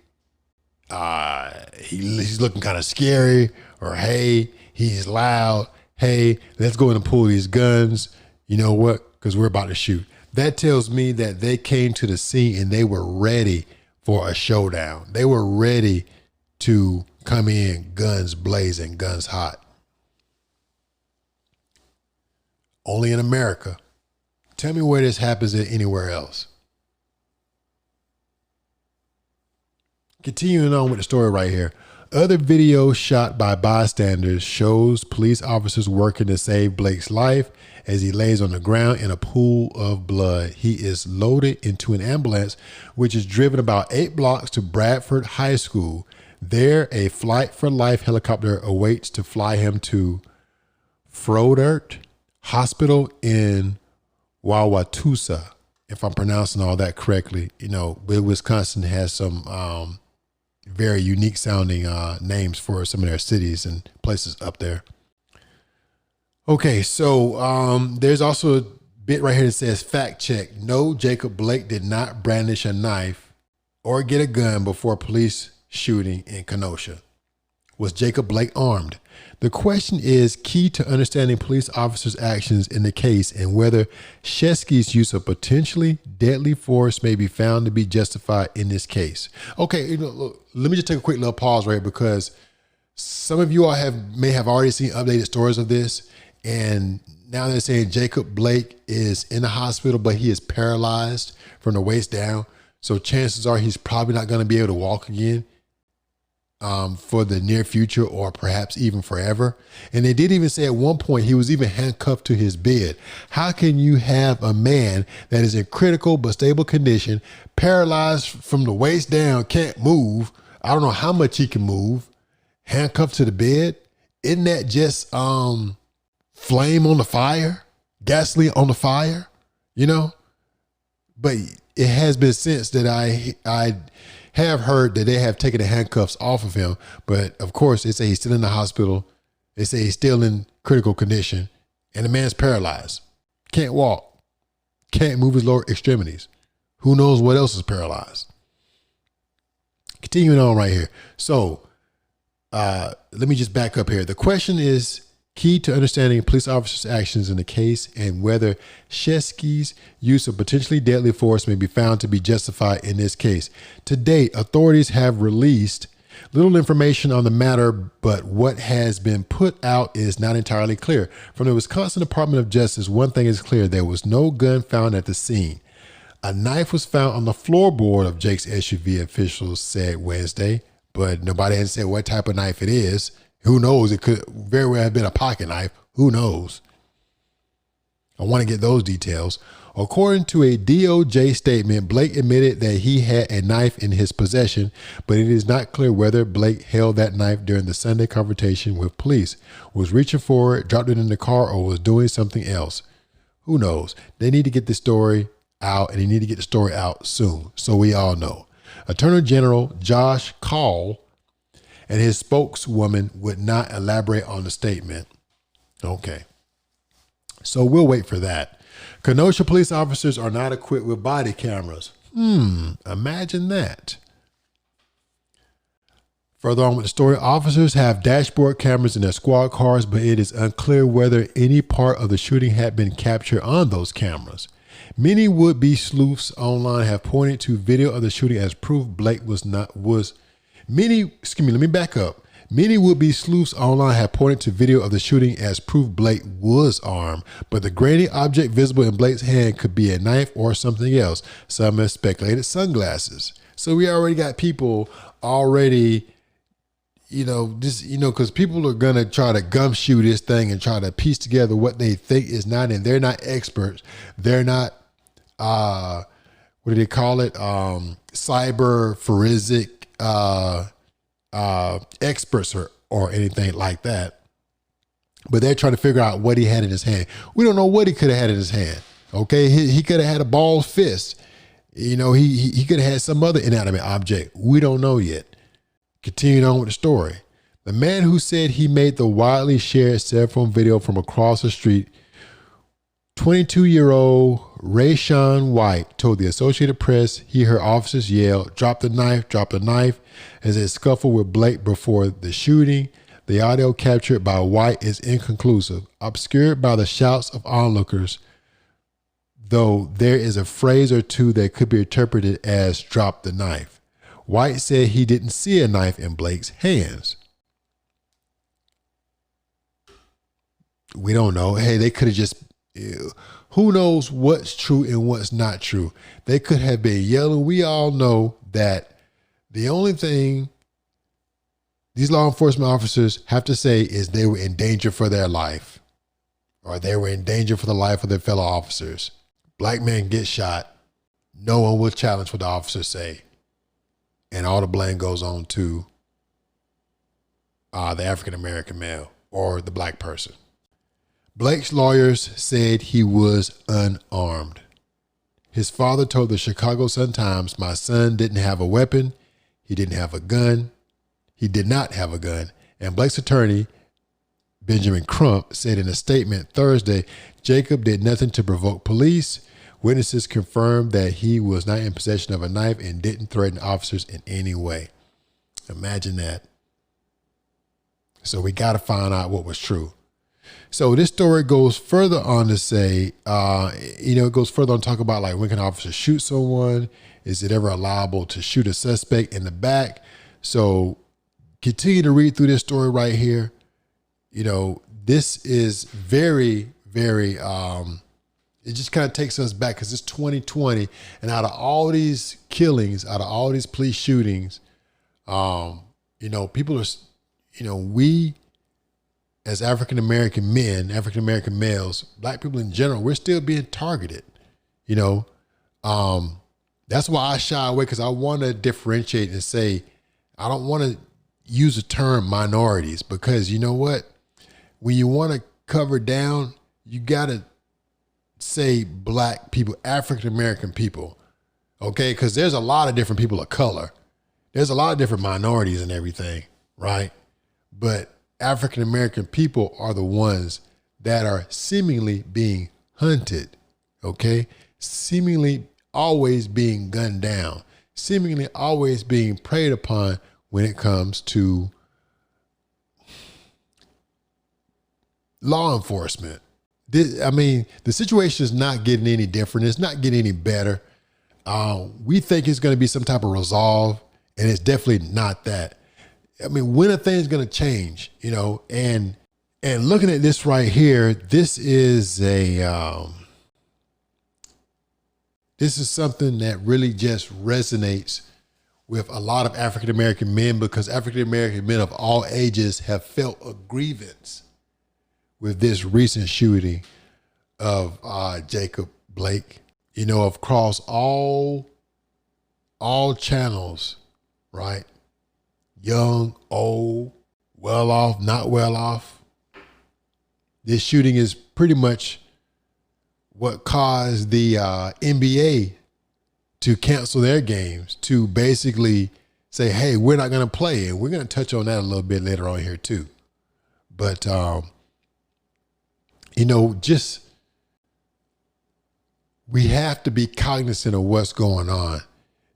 he's looking kind of scary. Or hey, he's loud. Hey, let's go in and pull these guns. You know what? Because we're about to shoot. That tells me that they came to the scene and they were ready for a showdown. They were ready to come in guns blazing, guns hot. Only in America. Tell me where this happens anywhere else. Continuing on with the story right here. Other video shot by bystanders shows police officers working to save Blake's life as he lays on the ground in a pool of blood. He is loaded into an ambulance, which is driven about 8 blocks to Bradford High School. There, a Flight for Life helicopter awaits to fly him to Froedtert Hospital in Wauwatosa, if I'm pronouncing all that correctly. You know, Wisconsin has some very unique sounding names for some of their cities and places up there. Okay, so there's also a bit right here that says, fact check. No, Jacob Blake did not brandish a knife or get a gun before police shooting in Kenosha. Was Jacob Blake armed? The question is key to understanding police officers' actions in the case and whether Shesky's use of potentially deadly force may be found to be justified in this case. Okay, look, let me just take a quick little pause right, because some of you all may have already seen updated stories of this, and now they're saying Jacob Blake is in the hospital, but he is paralyzed from the waist down. So chances are he's probably not going to be able to walk again for the near future, or perhaps even forever. And they did even say at one point he was even handcuffed to his bed. How can you have a man that is in critical but stable condition, paralyzed from the waist down, can't move? I don't know how much he can move, handcuffed to the bed? Isn't that just flame on the fire, gasoline on the fire, you know? But it has been since that I have heard that they have taken the handcuffs off of him. But of course, they say he's still in the hospital. They say he's still in critical condition, and the man's paralyzed. Can't walk, can't move his lower extremities. Who knows what else is paralyzed? Continuing on right here. So let me just back up here. The question is key to understanding police officers' actions in the case and whether Shesky's use of potentially deadly force may be found to be justified in this case. To date, authorities have released little information on the matter, but what has been put out is not entirely clear. From the Wisconsin Department of Justice, one thing is clear: there was no gun found at the scene. A knife was found on the floorboard of Jake's SUV, officials said Wednesday, but nobody had said what type of knife it is. Who knows? It could very well have been a pocket knife. Who knows? I want to get those details. According to a DOJ statement, Blake admitted that he had a knife in his possession, but it is not clear whether Blake held that knife during the Sunday confrontation with police, was reaching for it, dropped it in the car, or was doing something else. Who knows? They need to get this story out, and they need to get the story out soon, so we all know. Attorney General Josh Call and his spokeswoman would not elaborate on the statement. Okay. So we'll wait for that. Kenosha police officers are not equipped with body cameras. Imagine that. Further on with the story, officers have dashboard cameras in their squad cars, but it is unclear whether any part of the shooting had been captured on those cameras. Many would-be sleuths online have pointed to video of the shooting as proof Blake let me back up. Many would-be sleuths online have pointed to video of the shooting as proof Blake was armed, but the grainy object visible in Blake's hand could be a knife or something else. Some have speculated sunglasses. So we already got people already, because people are going to try to gumshoe this thing and try to piece together what they think is not, and they're not experts. They're not, what do they call it? Cyber forensic experts or anything like that. But they're trying to figure out what he had in his hand. We don't know what he could have had in his hand. Okay. He could have had a ball's fist. He could have had some other inanimate object. We don't know yet. Continuing on with the story. The man who said he made the widely shared cell phone video from across the street, 22-year-old Rayshawn White, told the Associated Press he heard officers yell, drop the knife, as they scuffled with Blake before the shooting. The audio captured by White is inconclusive, obscured by the shouts of onlookers, though there is a phrase or two that could be interpreted as drop the knife. White said he didn't see a knife in Blake's hands. We don't know. Hey, they could have just, who knows what's true and what's not true. They could have been yelling. We all know that the only thing these law enforcement officers have to say is they were in danger for their life, or they were in danger for the life of their fellow officers. Black man gets shot. No one will challenge what the officers say. And all the blame goes on to the African-American male or the black person. Blake's lawyers said he was unarmed. His father told the Chicago Sun-Times, my son didn't have a weapon. He didn't have a gun. He did not have a gun. And Blake's attorney, Benjamin Crump, said in a statement Thursday, Jacob did nothing to provoke police. Witnesses confirmed that he was not in possession of a knife and didn't threaten officers in any way. Imagine that. So we got to find out what was true. So this story goes further on to say, it goes further on to talk about like when can officers shoot someone? Is it ever allowable to shoot a suspect in the back? So continue to read through this story right here. This is very, very, it just kind of takes us back because it's 2020. And out of all these killings, out of all these police shootings, people are, we as African-American men, African-American males, black people in general, we're still being targeted, that's why I shy away, because I want to differentiate and say, I don't want to use the term minorities, because you know what? When you want to cover down, you got to say black people, African-American people, okay? Because there's a lot of different people of color. There's a lot of different minorities and everything, right? But African-American people are the ones that are seemingly being hunted, okay? Seemingly always being gunned down, seemingly always being preyed upon when it comes to law enforcement. The situation is not getting any different. It's not getting any better. We think it's going to be some type of resolve, and it's definitely not that. When are things going to change, and looking at this right here, this is something that really just resonates with a lot of African-American men, because African-American men of all ages have felt a grievance with this recent shooting of Jacob Blake, across all channels, right? Young, old, well off, not well off. This shooting is pretty much what caused the NBA to cancel their games, to basically say, hey, we're not going to play. And we're going to touch on that a little bit later on here too. But, we have to be cognizant of what's going on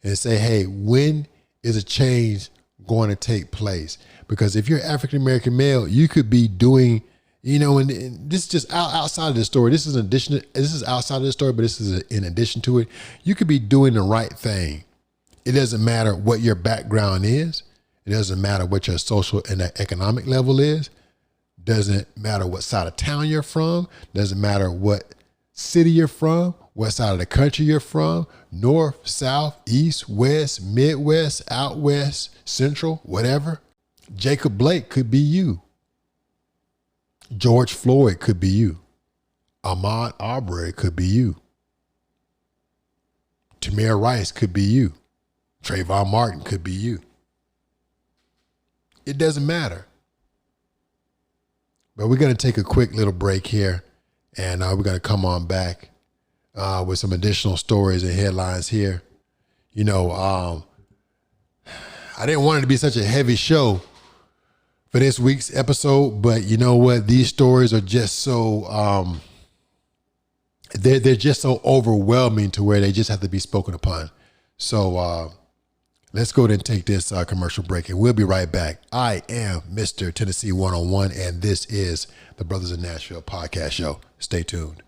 and say, hey, when is a change going to take place? Because if you're African-American male, you could be doing, and this is just outside of the story. This is outside of the story, but this is in addition to it. You could be doing the right thing. It doesn't matter what your background is. It doesn't matter what your social and economic level is. Doesn't matter what side of town you're from. Doesn't matter what city you're from, what side of the country you're from, north, south, east, west, midwest, out west, central, whatever. Jacob Blake could be you. George Floyd could be you. Ahmaud Arbery could be you. Tamir Rice could be you. Trayvon Martin could be you. It doesn't matter. But we're going to take a quick little break here, and we're going to come on back with some additional stories and headlines here. You know, I didn't want it to be such a heavy show for this week's episode, but you know what? These stories are just so, they're just so overwhelming to where they just have to be spoken upon. So let's go ahead and take this commercial break, and we'll be right back. I am Mr. Tennessee 101, and this is the Brothers in Nashville podcast show. Stay tuned.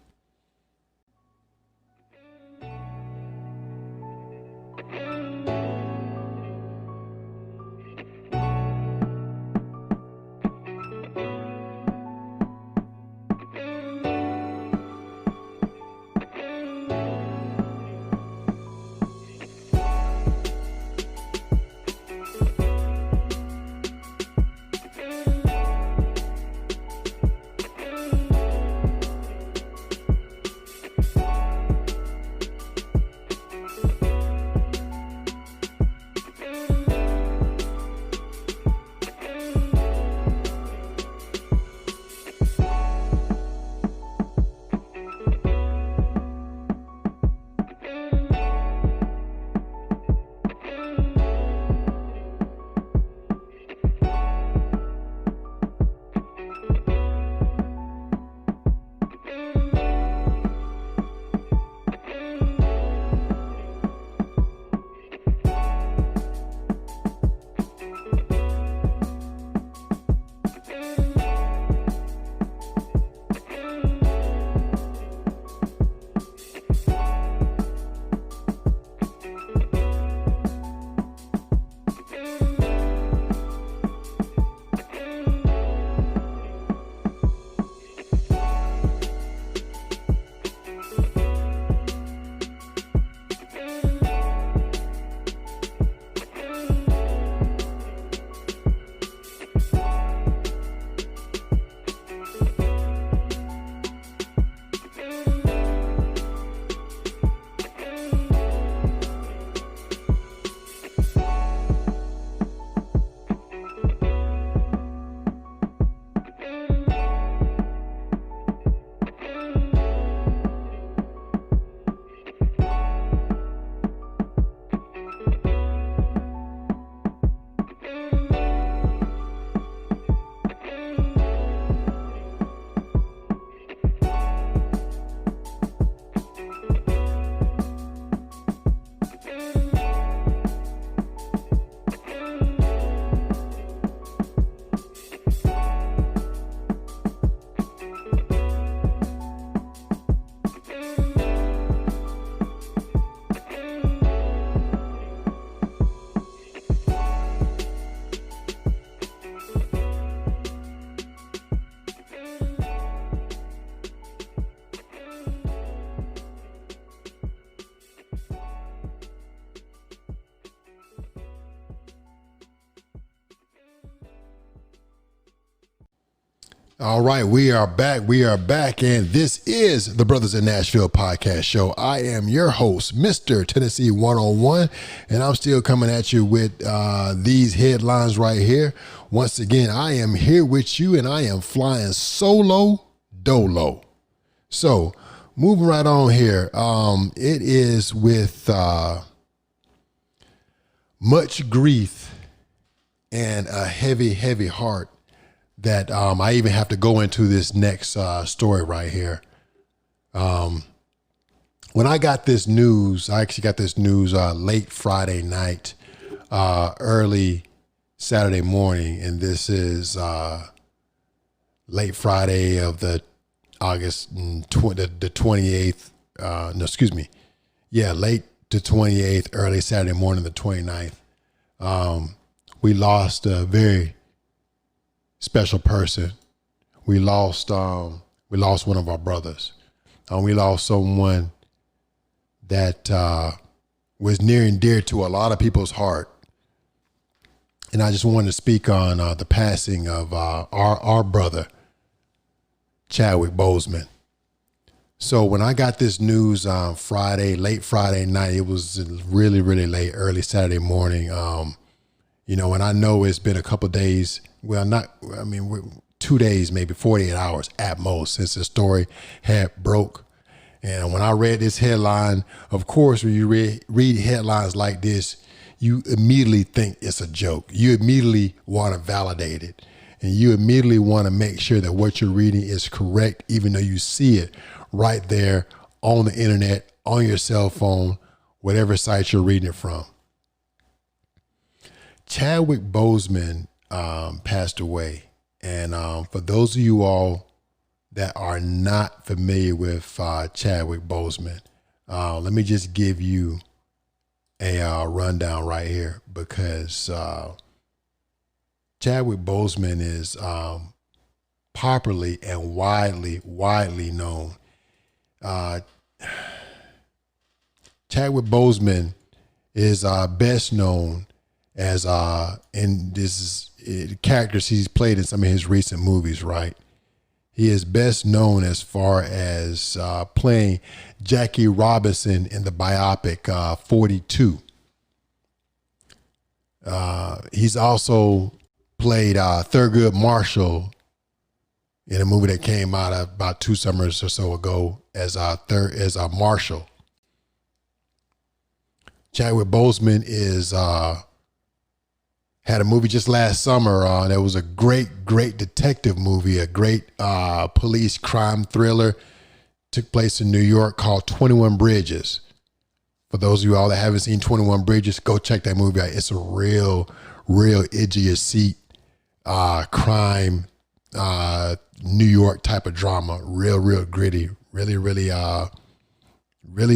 All right, we are back. And this is the Brothers in Nashville podcast show. I am your host, Mr. Tennessee 101, and I'm still coming at you with these headlines right here. Once again, I am here with you, and I am flying solo dolo. So, moving right on here, it is with much grief and a heavy, heavy heart that I even have to go into this next story right here. When I got this news, I actually got this news late Friday night, early Saturday morning, and this is late Friday of the August the 28th. Late to 28th, early Saturday morning, the 29th. we lost a very special person. We lost one of our brothers. We lost someone that was near and dear to a lot of people's heart. And I just wanted to speak on the passing of our brother, Chadwick Boseman. So when I got this news on Friday, late Friday night, it was really, really late, early Saturday morning. And I know it's been a couple of days. Well, 2 days, maybe 48 hours at most since the story had broke. And when I read this headline, of course, when you read headlines like this, you immediately think it's a joke. You immediately want to validate it. And you immediately want to make sure that what you're reading is correct, even though you see it right there on the internet, on your cell phone, whatever site you're reading it from. Chadwick Boseman passed away. And for those of you all that are not familiar with Chadwick Boseman, let me just give you a rundown right here, because Chadwick Boseman is popularly and widely known. Chadwick Boseman is best known as characters he's played in some of his recent movies, right? He is best known as far as playing Jackie Robinson in the biopic 42. He's also played Thurgood Marshall in a movie that came out about 2 summers or so ago as Marshall. Chadwick Boseman had a movie just last summer that was a great detective movie, a great police crime thriller. Took place in New York, called 21 Bridges. For those of you all that haven't seen 21 Bridges, go check that movie out. It's a real edge of your seat crime New York type of drama. Real gritty. Really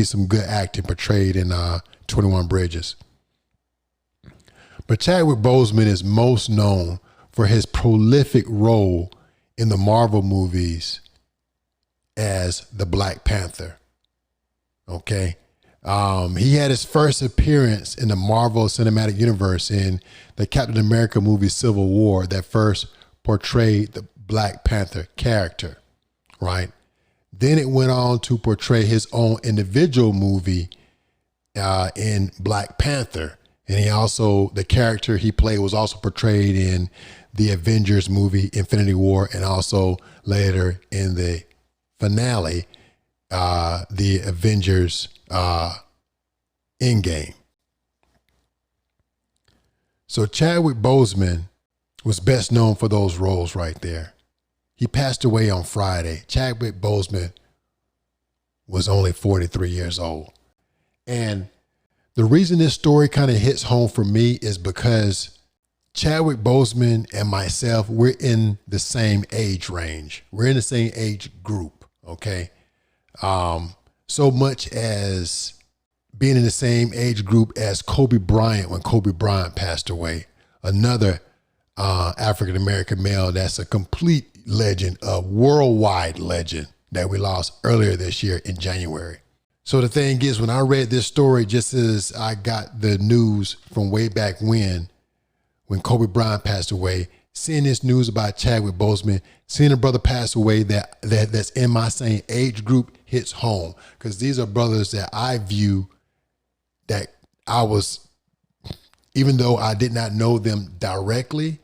some good acting portrayed in 21 Bridges. But Chadwick Boseman is most known for his prolific role in the Marvel movies as the Black Panther. Okay. He had his first appearance in the Marvel Cinematic Universe in the Captain America movie Civil War that first portrayed the Black Panther character, right? Then it went on to portray his own individual movie in Black Panther. And the character he played was also portrayed in the Avengers movie Infinity War, and also later in the finale, the Avengers Endgame. So Chadwick Boseman was best known for those roles right there. He passed away on Friday. Chadwick Boseman was only 43 years old. And the reason this story kind of hits home for me is because Chadwick Boseman and myself, we're in the same age range. We're in the same age group, okay? So much as being in the same age group as Kobe Bryant when Kobe Bryant passed away, another African-American male that's a complete legend, a worldwide legend that we lost earlier this year in January. So the thing is, when I read this story, just as I got the news from way back when Kobe Bryant passed away, seeing this news about Chadwick Boseman, seeing a brother pass away that's in my same age group hits home, because these are brothers that I view that even though I did not know them directly,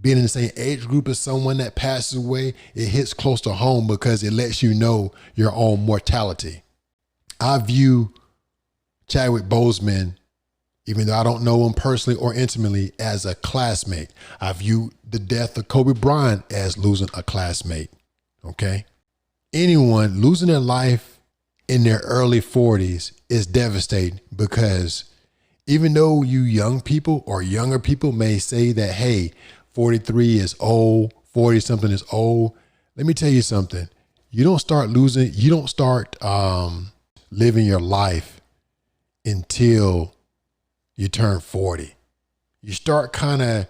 being in the same age group as someone that passes away, it hits close to home because it lets you know your own mortality. I view Chadwick Boseman, even though I don't know him personally or intimately, as a classmate. I view the death of Kobe Bryant as losing a classmate, okay? Anyone losing their life in their early 40s is devastating, because even though you young people or younger people may say that, hey, 43 is old, 40 something is old, let me tell you something. You don't start living your life until you turn 40. You start kind of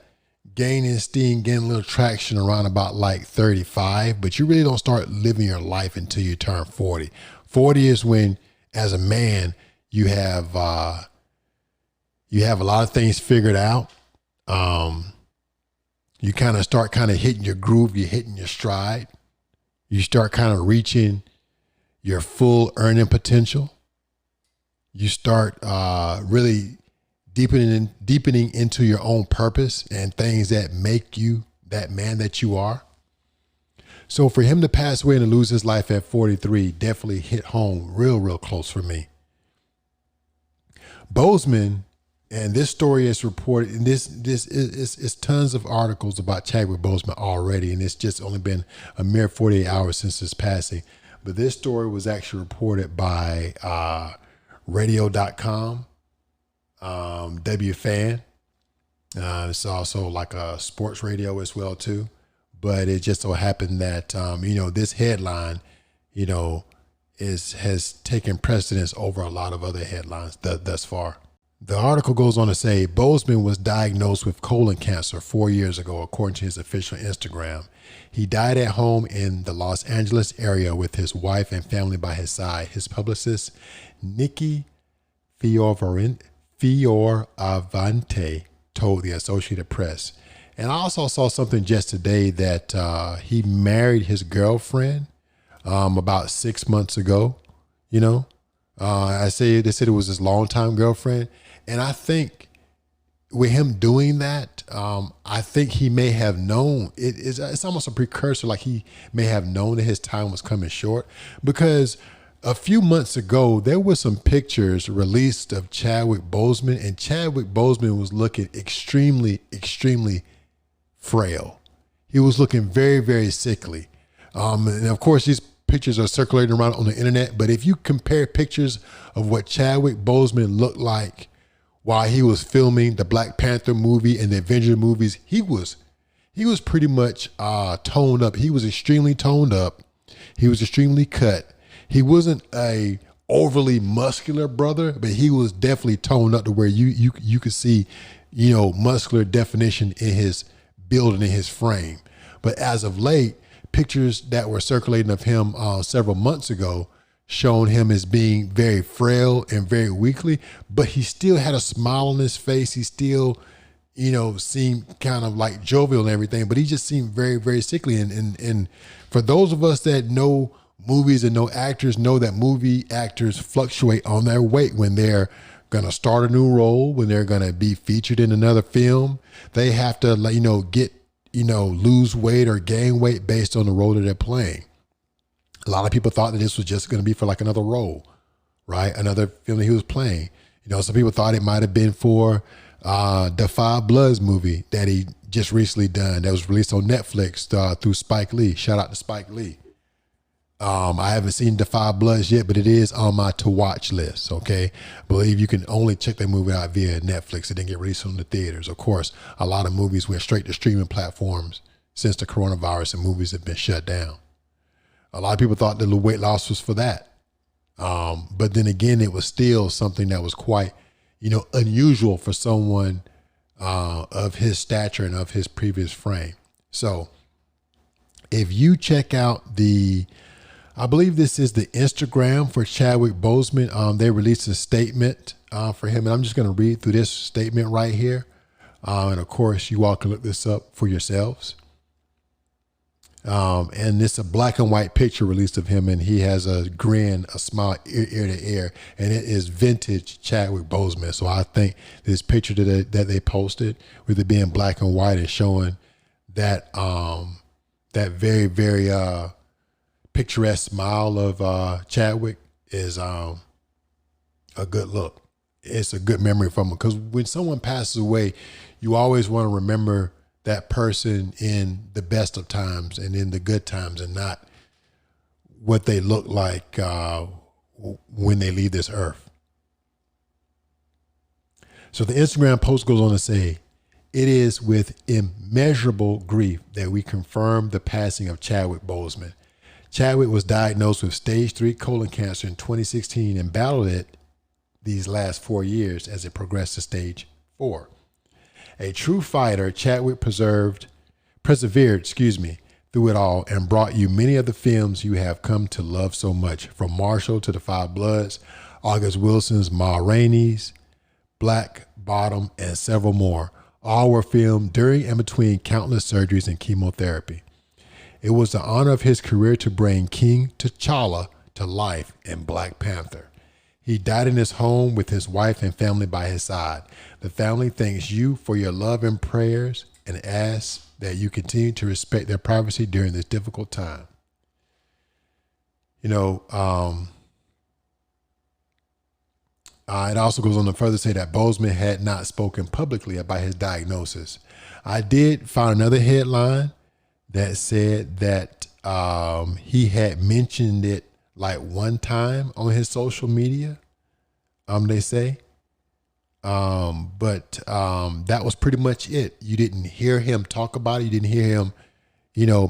gaining steam, getting a little traction around about like 35, but you really don't start living your life until you turn 40. 40 is when, as a man, you have a lot of things figured out. You kind of start kind of hitting your groove, you're hitting your stride. You start kind of reaching your full earning potential. You start really deepening into your own purpose and things that make you that man that you are. So for him to pass away and to lose his life at 43 definitely hit home real close for me. Boseman, and this story is reported, and this is tons of articles about Chadwick Boseman already, and it's just only been a mere 48 hours since his passing. But this story was actually reported by radio.com, WFAN. It's also like a sports radio as well too. But it just so happened that, this headline, has taken precedence over a lot of other headlines thus far. The article goes on to say Boseman was diagnosed with colon cancer 4 years ago, according to his official Instagram. He died at home in the Los Angeles area with his wife and family by his side. His publicist, Nikki Fioravante, told the Associated Press. And I also saw something just today that he married his girlfriend about 6 months ago. They said it was his longtime girlfriend. And I think with him doing that, I think he may have known it's almost a precursor, like he may have known that his time was coming short, because a few months ago, there were some pictures released of Chadwick Boseman, and Chadwick Boseman was looking extremely frail. He was looking very sickly. And of course, these pictures are circulating around on the internet, but if you compare pictures of what Chadwick Boseman looked like while he was filming the Black Panther movie and the Avengers movies, he was pretty much toned up. He was extremely toned up. He was extremely cut. He wasn't a overly muscular brother, but he was definitely toned up to where you could see, muscular definition in his build and in his frame. But as of late, pictures that were circulating of him several months ago shown him as being very frail and very weakly, but he still had a smile on his face. He still, seemed kind of like jovial and everything, but he just seemed very sickly. And for those of us that know movies and know actors, know that movie actors fluctuate on their weight when they're going to start a new role, when they're going to be featured in another film. They have to, lose weight or gain weight based on the role that they're playing. A lot of people thought that this was just going to be for like another role, right? Another film that he was playing. Some people thought it might have been for the Five Bloods movie that he just recently done that was released on Netflix through Spike Lee. Shout out to Spike Lee. I haven't seen The Five Bloods yet, but it is on my to watch list. Okay. I believe you can only check that movie out via Netflix. It didn't get released on the theaters. Of course, a lot of movies went straight to streaming platforms since the coronavirus and movies have been shut down. A lot of people thought that the weight loss was for that. But then again, it was still something that was quite, unusual for someone of his stature and of his previous frame. So if you check out I believe this is the Instagram for Chadwick Boseman. They released a statement for him, and I'm just going to read through this statement right here. And of course, you all can look this up for yourselves. And it's a black and white picture released of him, and he has a grin, a smile, ear to ear, and it is vintage Chadwick Boseman. So I think this picture that they posted, with it being black and white and showing that very picturesque smile of Chadwick is a good look. It's a good memory from him, because when someone passes away, you always want to remember that person in the best of times and in the good times, and not what they look like when they leave this earth. So the Instagram post goes on to say, "It is with immeasurable grief that we confirm the passing of Chadwick Boseman. Chadwick was diagnosed with stage 3 colon cancer in 2016 and battled it these last 4 years as it progressed to stage 4. A true fighter, Chadwick persevered, through it all and brought you many of the films you have come to love so much, from Marshall to The Five Bloods, August Wilson's Ma Rainey's, Black Bottom, and several more. All were filmed during and between countless surgeries and chemotherapy. It was the honor of his career to bring King T'Challa to life in Black Panther. He died in his home with his wife and family by his side. The family thanks you for your love and prayers and asks that you continue to respect their privacy during this difficult time. It also goes on to further say that Boseman had not spoken publicly about his diagnosis. I did find another headline that said that he had mentioned it like one time on his social media, they say. But that was pretty much it. You didn't hear him talk about it. You didn't hear him,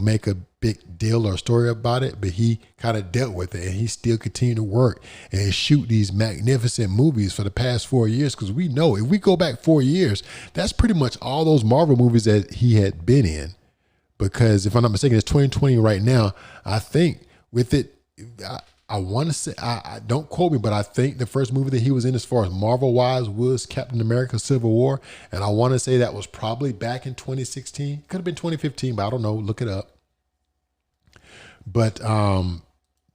make a big deal or story about it, but he kind of dealt with it, and he still continued to work and shoot these magnificent movies for the past 4 years. Because we know if we go back 4 years, that's pretty much all those Marvel movies that he had been in. Because if I'm not mistaken, it's 2020 right now. I think with it, I want to say, I don't quote me, but I think the first movie that he was in as far as Marvel wise was Captain America Civil War. And I want to say that was probably back in 2016. Could have been 2015, but I don't know. Look it up. But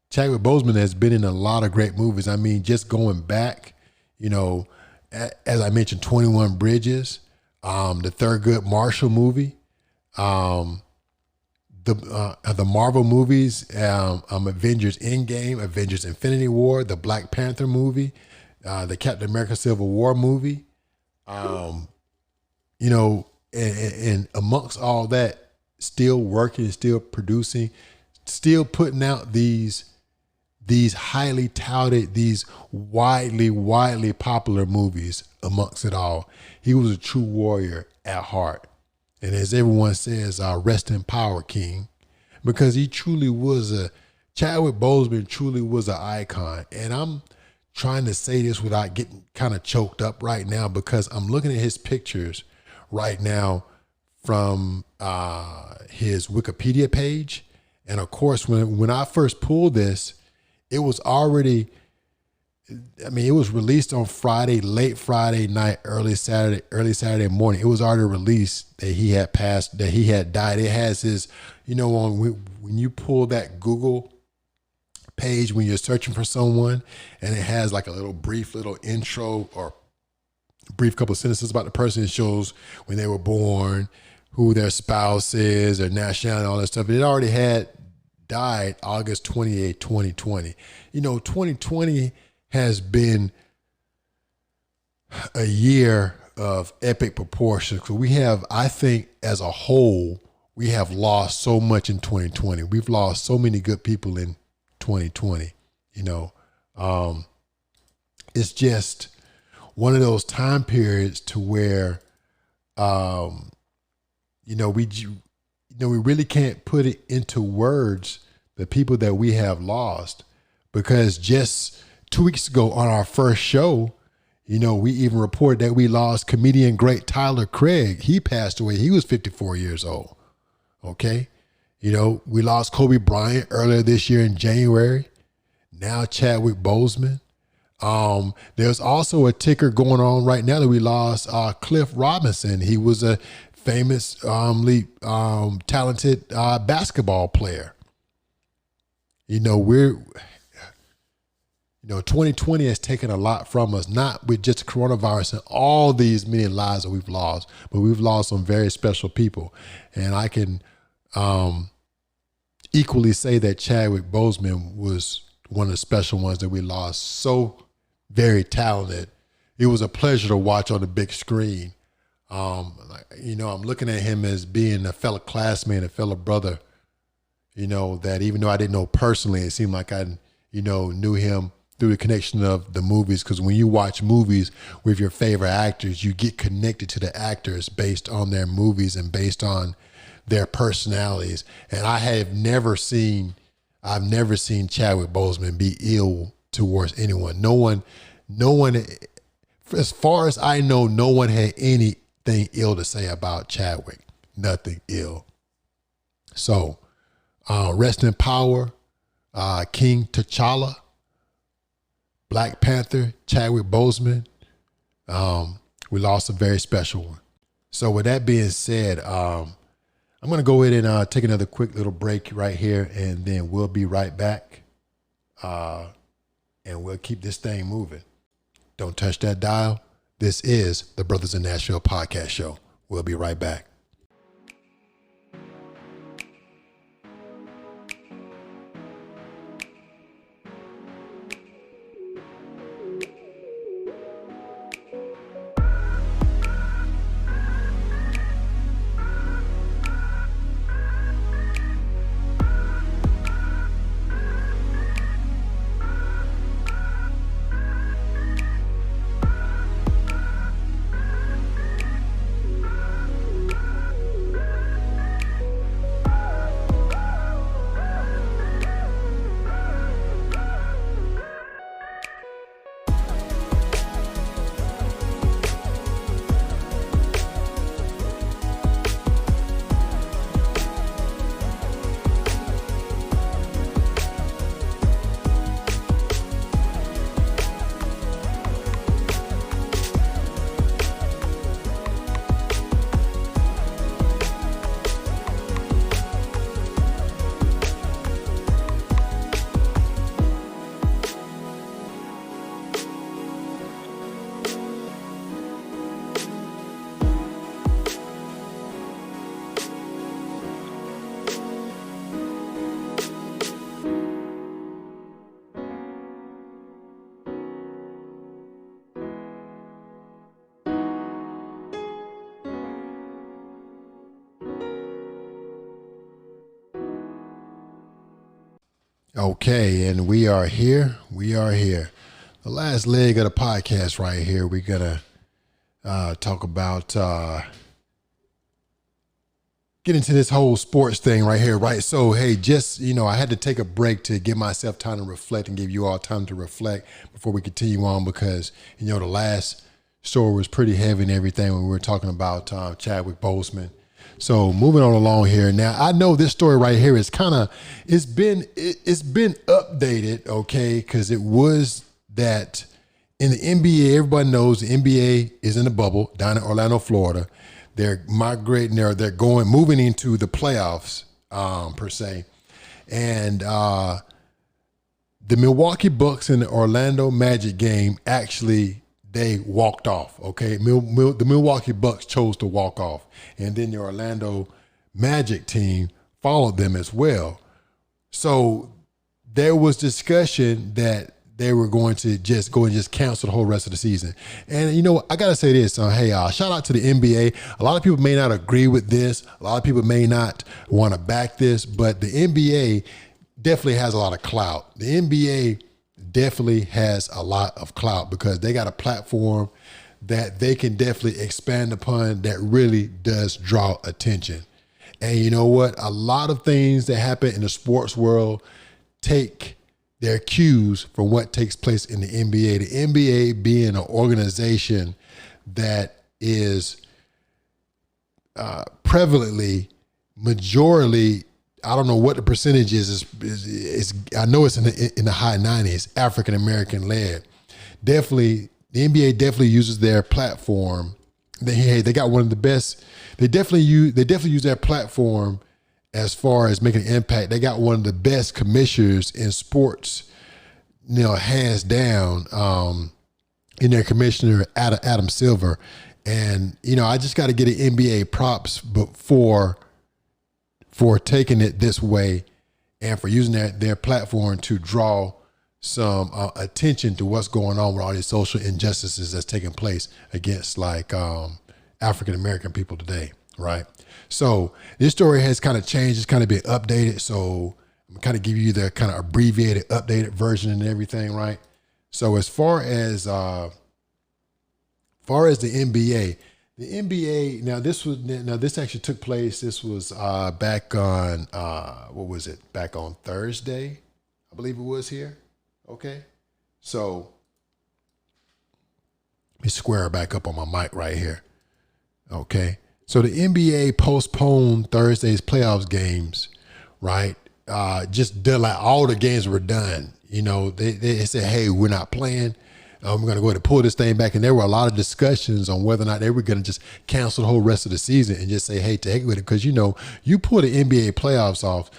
Chadwick Boseman has been in a lot of great movies. I mean, just going back, as I mentioned, 21 Bridges, the Thurgood Marshall movie, the Marvel movies, Avengers Endgame, Avengers Infinity War, the Black Panther movie, the Captain America Civil War movie, and amongst all that, still working, still producing, still putting out these highly touted, these widely popular movies amongst it all. He was a true warrior at heart. And as everyone says, rest in power, King, because he truly was Chadwick Boseman truly was an icon. And I'm trying to say this without getting kind of choked up right now, because I'm looking at his pictures right now from his Wikipedia page. And of course, when I first pulled this, it was already, it was released on Friday, late Friday night, early Saturday morning. It was already released that he had passed, that he had died. It has his, when you pull that Google page, when you're searching for someone, and it has like a brief little intro or brief couple of sentences about the person. It shows when they were born, who their spouse is, their nationality, all that stuff. It already had died August 28, 2020. 2020 has been a year of epic proportions. So we have, I think as a whole, we have lost so much in 2020. We've lost so many good people in 2020. It's just one of those time periods to where, we really can't put it into words, the people that we have lost, because just 2 weeks ago on our first show, we even reported that we lost comedian great Tyler Craig. He passed away. He was 54 years old. Okay. We lost Kobe Bryant earlier this year in January. Now Chadwick Boseman. There's also a ticker going on right now that we lost Cliff Robinson. He was a famous, talented basketball player. 2020 has taken a lot from us, not with just coronavirus and all these many lives that we've lost, but we've lost some very special people. And I can equally say that Chadwick Boseman was one of the special ones that we lost. So very talented. It was a pleasure to watch on the big screen. I'm looking at him as being a fellow classmate, a fellow brother, that even though I didn't know personally, it seemed like I, knew him through the connection of the movies. Because when you watch movies with your favorite actors, you get connected to the actors based on their movies and based on their personalities. And I've never seen Chadwick Boseman be ill towards anyone. No one, as far as I know, no one had anything nothing ill to say about Chadwick. Nothing ill. So, rest in power, King T'Challa, Black Panther, Chadwick Boseman. We lost a very special one. So with that being said, I'm going to go ahead and take another quick little break right here, and then we'll be right back. And we'll keep this thing moving. Don't touch that dial. This is the Brothers in Nashville podcast show. We'll be right back. Okay, and we are here. We are here. The last leg of the podcast right here, we're going to talk about, get into this whole sports thing right here, right? So, hey, just, I had to take a break to give myself time to reflect and give you all time to reflect before we continue on because, the last story was pretty heavy and everything when we were talking about Chadwick Boseman. So moving on along here. Now, I know this story right here is it's been updated, okay, because it was that in the NBA, everybody knows the NBA is in a bubble down in Orlando, Florida. They're migrating there. They're moving into the playoffs, per se. And the Milwaukee Bucks and the Orlando Magic game actually, they walked off, okay? The Milwaukee Bucks chose to walk off. And then the Orlando Magic team followed them as well. So there was discussion that they were going to just go and just cancel the whole rest of the season. And I got to say this, hey, shout out to the NBA. A lot of people may not agree with this. A lot of people may not want to back this, but the NBA definitely has a lot of clout. The NBA definitely has a lot of clout because they got a platform that they can definitely expand upon that really does draw attention. And you know what? A lot of things that happen in the sports world take their cues from what takes place in the NBA. The NBA being an organization that is prevalently, majorly, I don't know what the percentage is I know it's in the high 90s, African American led. Definitely, the NBA definitely uses their platform. They got one of the best. They definitely use their platform as far as making an impact. They got one of the best commissioners in sports, hands down, in their commissioner, Adam Silver. And, I just got to get an NBA props for taking it this way and for using their platform to draw some attention to what's going on with all these social injustices that's taking place against African-American people today, right? So this story has kind of changed. It's kind of been updated. So I'm kind of give you the kind of abbreviated, updated version and everything, right? So as far as the NBA, now this actually took place. This was back on back on Thursday, I believe it was here. Okay, so let me square back up on my mic right here. Okay. So the NBA postponed Thursday's playoffs games, right? Just did like all the games were done. You know, they said, hey, we're not playing. We're going to go ahead and pull this thing back. And there were a lot of discussions on whether or not they were going to just cancel the whole rest of the season and just say, hey, to heck with it. Because, you know, you pull the NBA playoffs off,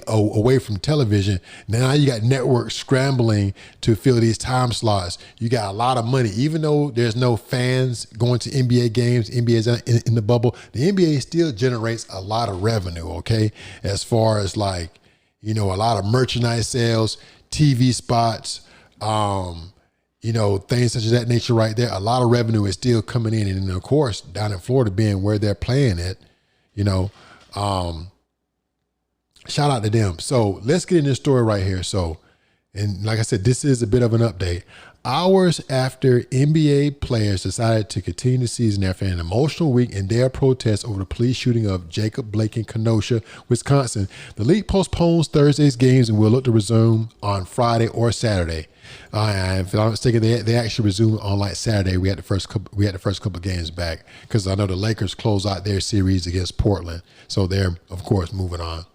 away from television. Now you got networks scrambling to fill these time slots. You got a lot of money. Even though there's no fans going to NBA games, NBA's in the bubble, the NBA still generates a lot of revenue, okay? As far as like, you know, a lot of merchandise sales, TV spots, things such as that nature right there. A lot of revenue is still coming in. And of course, down in Florida being where they're playing at, shout out to them. So let's get in this story right here. So, and like I said, this is a bit of an update. Hours after NBA players decided to continue the season after an emotional week in their protest over the police shooting of Jacob Blake in Kenosha, Wisconsin, the league postpones Thursday's games and will look to resume on Friday or Saturday. If I'm not mistaken, they actually resumed on like Saturday. We had the first couple of games back because I know the Lakers closed out their series against Portland, so they're of course moving on.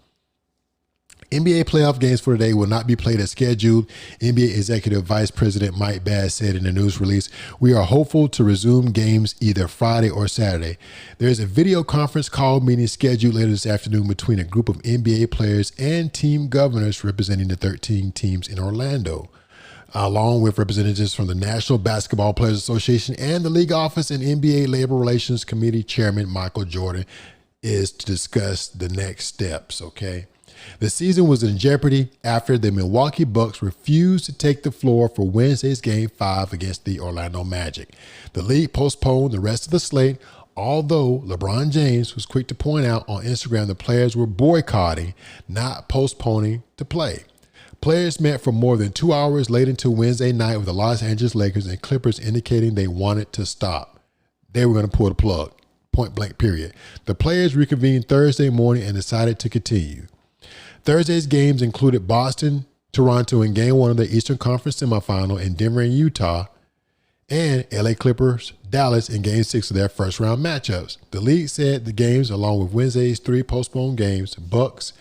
NBA playoff games for today will not be played as scheduled. NBA Executive Vice President Mike Bass said in a news release, "We are hopeful to resume games either Friday or Saturday." There is a video conference call meeting scheduled later this afternoon between a group of NBA players and team governors representing the 13 teams in Orlando, along with representatives from the National Basketball Players Association and the league office, and NBA Labor Relations Committee Chairman Michael Jordan is to discuss the next steps, okay? The season was in jeopardy after the Milwaukee Bucks refused to take the floor for Wednesday's Game 5 against the Orlando Magic. The league postponed the rest of the slate, although LeBron James was quick to point out on Instagram the players were boycotting, not postponing to play. Players met for more than 2 hours late into Wednesday night with the Los Angeles Lakers and Clippers indicating they wanted to stop. They were going to pull the plug, point blank period. The players reconvened Thursday morning and decided to continue. Thursday's games included Boston, Toronto in Game 1 of the Eastern Conference semifinal, and Denver and Utah, and LA Clippers, Dallas in Game 6 of their first round matchups. The league said the games, along with Wednesday's 3 postponed games, Bucks,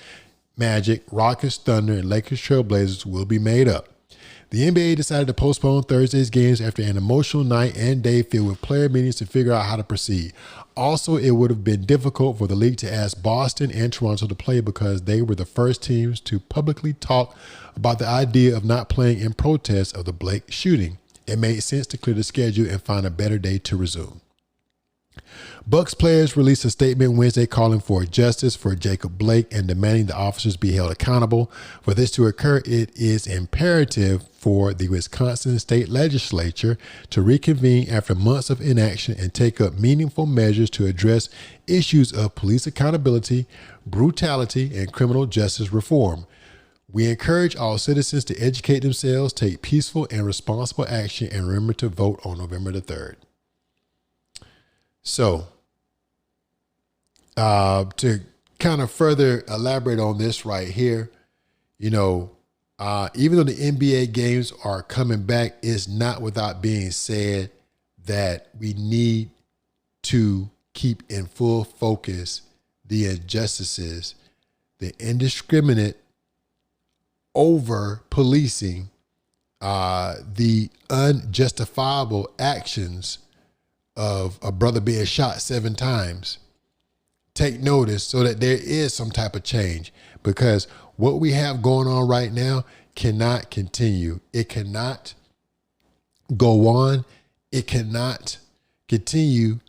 Magic, Rockets, Thunder, and Lakers Trailblazers, will be made up. The NBA decided to postpone Thursday's games after an emotional night and day filled with player meetings to figure out how to proceed. Also, it would have been difficult for the league to ask Boston and Toronto to play because they were the first teams to publicly talk about the idea of not playing in protest of the Blake shooting. It made sense to clear the schedule and find a better day to resume. Bucks players released a statement Wednesday calling for justice for Jacob Blake and demanding the officers be held accountable. For this to occur, it is imperative for the Wisconsin state legislature to reconvene after months of inaction and take up meaningful measures to address issues of police accountability, brutality, and criminal justice reform. We encourage all citizens to educate themselves, take peaceful and responsible action, and remember to vote on November the 3rd. So, to kind of further elaborate on this right here, even though the NBA games are coming back, it's not without being said that we need to keep in full focus the injustices, the indiscriminate over policing, the unjustifiable actions of a brother being shot 7 times. Take notice so that there is some type of change, because what we have going on right now cannot continue. It cannot go on. It cannot continue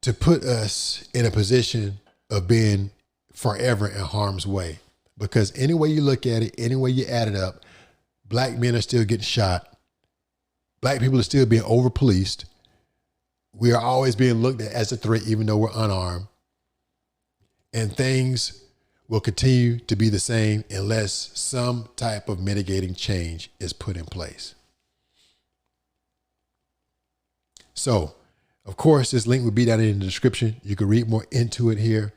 to put us in a position of being forever in harm's way, because any way you look at it, any way you add it up, black men are still getting shot. Black people are still being over policed. We are always being looked at as a threat, even though we're unarmed. And things will continue to be the same unless some type of mitigating change is put in place. So, of course, this link will be down in the description. You can read more into it here.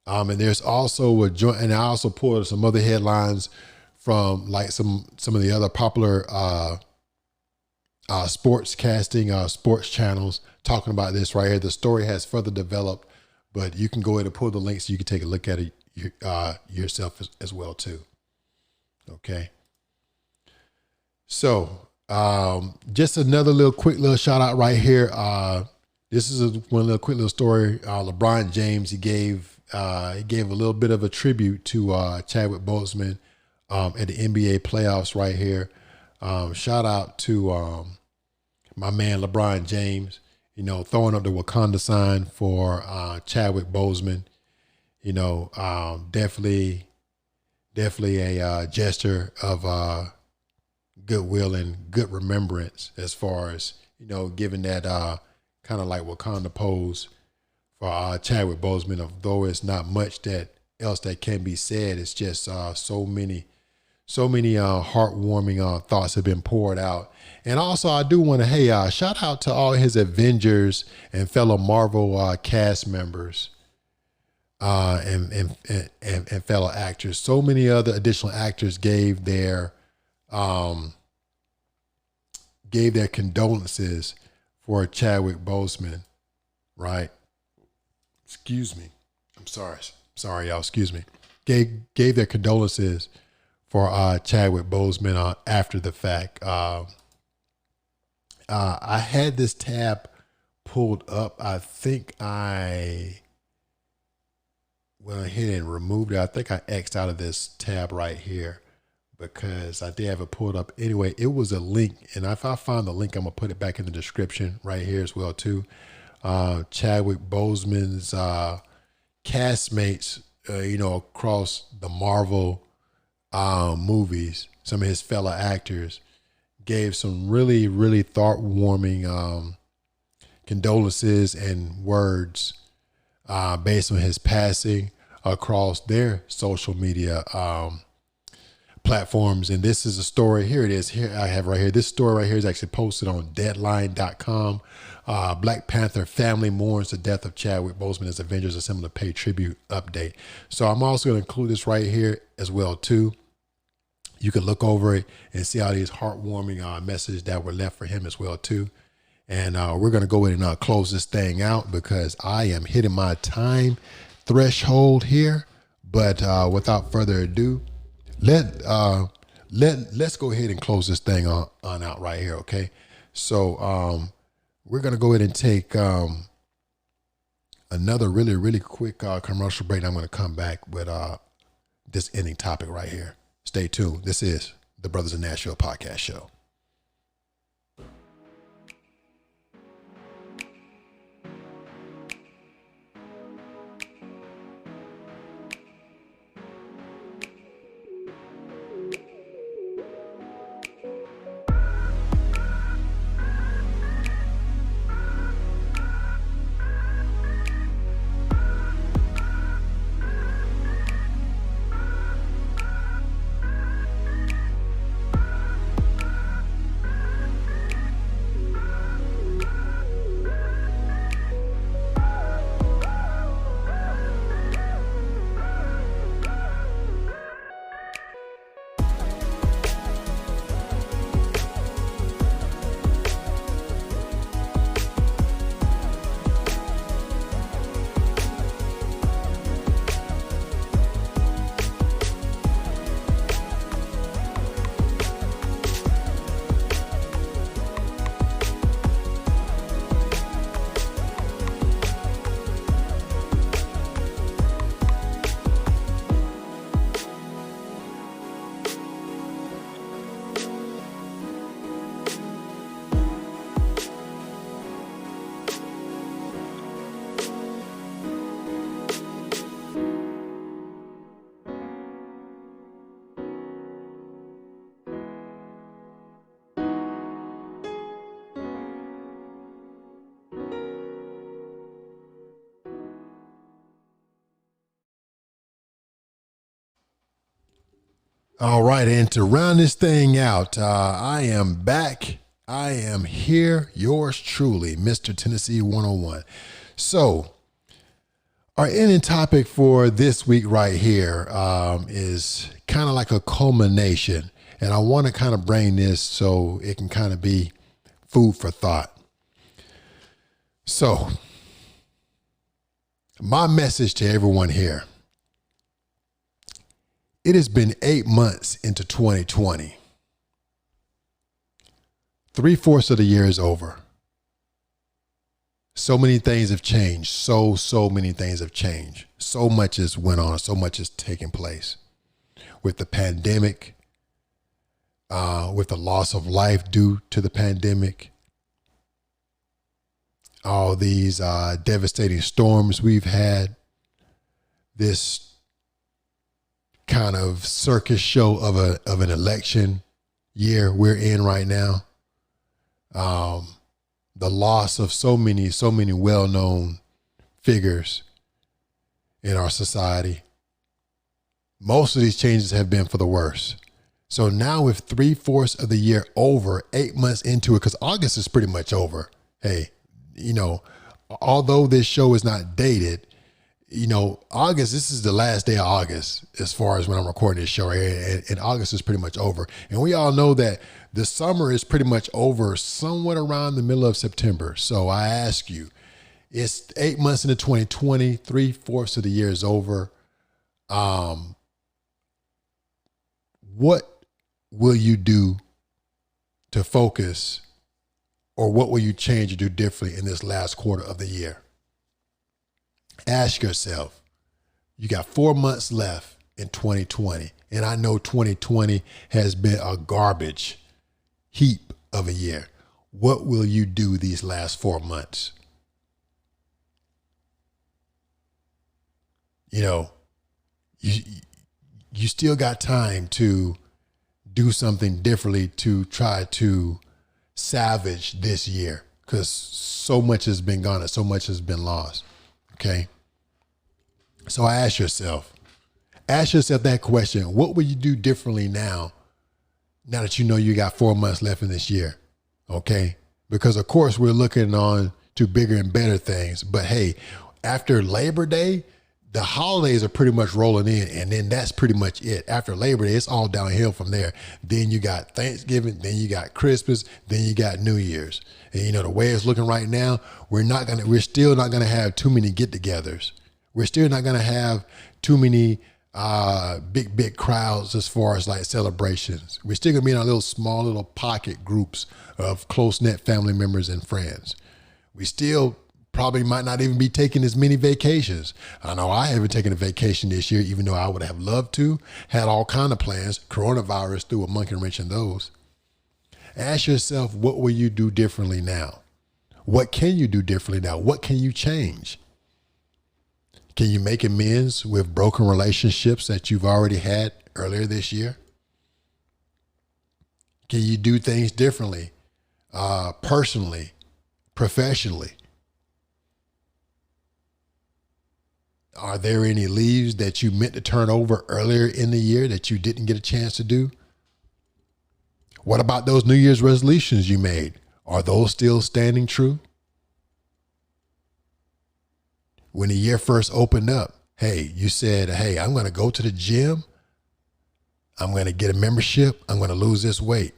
And there's also a joint, and I also pulled some other headlines from like some of the other popular sports casting, sports channels talking about this right here. The story has further developed, but you can go ahead and pull the link so you can take a look at it yourself as well too. Okay. So just another quick little shout out right here. This is one little quick little story. LeBron James, he gave a little bit of a tribute to Chadwick Boseman at the NBA playoffs right here. Shout out to my man LeBron James, throwing up the Wakanda sign for Chadwick Boseman. Definitely a gesture of goodwill and good remembrance as far as, giving that kind of like Wakanda pose for Chadwick Boseman. Although it's not much else that can be said, it's just so many heartwarming thoughts have been poured out. And also I do want to, shout out to all his Avengers and fellow Marvel cast members and fellow actors. So many other additional actors gave their condolences for Chadwick Boseman, right? Excuse me. I'm sorry, y'all. Excuse me. Gave their condolences for Chadwick Boseman after the fact. I had this tab pulled up. I think I went ahead and removed it. I think I X'd out of this tab right here because I did have it pulled up. Anyway, it was a link, and if I find the link, I'm gonna put it back in the description right here as well too. Chadwick Boseman's castmates, across the Marvel movies, some of his fellow actors gave some really, really heartwarming condolences and words based on his passing across their social media platforms. And this is a story. Here it is. Here I have right here. This story right here is actually posted on deadline.com. Black Panther family mourns the death of Chadwick Boseman as Avengers assemble to pay tribute update. So I'm also going to include this right here as well too. You can look over it and see all these heartwarming messages that were left for him as well too. And we're going to go in and close this thing out because I am hitting my time threshold here. But without further ado, let's go ahead and close this thing on out right here. Okay. So we're going to go ahead and take another really, really quick commercial break. I'm going to come back with this ending topic right here. Stay tuned. This is the Brothers in Nashville podcast show. All right, and to round this thing out, I am back. I am here, yours truly, Mr. Tennessee 101. So, our ending topic for this week right here is kind of like a culmination, and I want to kind of bring this so it can kind of be food for thought. So, my message to everyone here, it has been 8 months into 2020. 3/4 of the year is over. So many things have changed. So many things have changed. So much has went on. So much has taken place with the pandemic, with the loss of life due to the pandemic, all these devastating storms we've had, this kind of circus show of an election year we're in right now. The loss of so many well-known figures in our society. Most of these changes have been for the worse. So now with 3/4 of the year over, 8 months into it, because August is pretty much over. Hey, although this show is not dated, August, this is the last day of August as far as when I'm recording this show, and August is pretty much over. And we all know that the summer is pretty much over somewhat around the middle of September. So I ask you, it's 8 months into 2020, 3/4 of the year is over. What will you do to focus, or what will you change or do differently in this last quarter of the year? Ask yourself. You got 4 months left in 2020. And I know 2020 has been a garbage heap of a year. What will you do these last 4 months? You still got time to do something differently to try to salvage this year, because so much has been gone and so much has been lost. Okay. So I ask yourself that question. What will you do differently now that you know you got 4 months left in this year? Okay. Because of course we're looking on to bigger and better things, but hey, after Labor Day, the holidays are pretty much rolling in, and then that's pretty much it. After Labor Day, it's all downhill from there. Then you got Thanksgiving, then you got Christmas, then you got New Year's. And the way it's looking right now, we're still not gonna have too many get-togethers. We're still not gonna have too many big crowds as far as like celebrations. We're still gonna be in our small little pocket groups of close-knit family members and friends. We still probably might not even be taking as many vacations. I know I haven't taken a vacation this year, even though I would have loved to, had all kind of plans. Coronavirus threw a monkey wrench in those. Ask yourself, what will you do differently now? What can you do differently now? What can you change? Can you make amends with broken relationships that you've already had earlier this year? Can you do things differently, personally, professionally? Are there any leaves that you meant to turn over earlier in the year that you didn't get a chance to do? What about those New Year's resolutions you made? Are those still standing true? When the year first opened up, hey, you said, hey, I'm going to go to the gym. I'm going to get a membership. I'm going to lose this weight.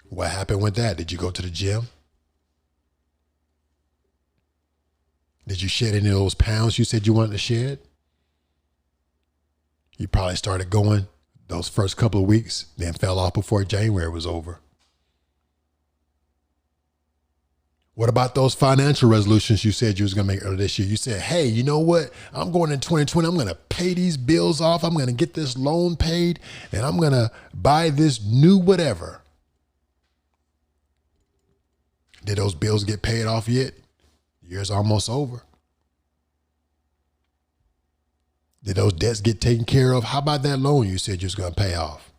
What happened with that? Did you go to the gym? Did you shed any of those pounds you said you wanted to shed? You probably started going those first couple of weeks, then fell off before January was over. What about those financial resolutions you said you was going to make earlier this year? You said, hey, you know what? I'm going in 2020. I'm going to pay these bills off. I'm going to get this loan paid, and I'm going to buy this new whatever. Did those bills get paid off yet? Year's almost over. Did those debts get taken care of? How about that loan you said you was going to pay off?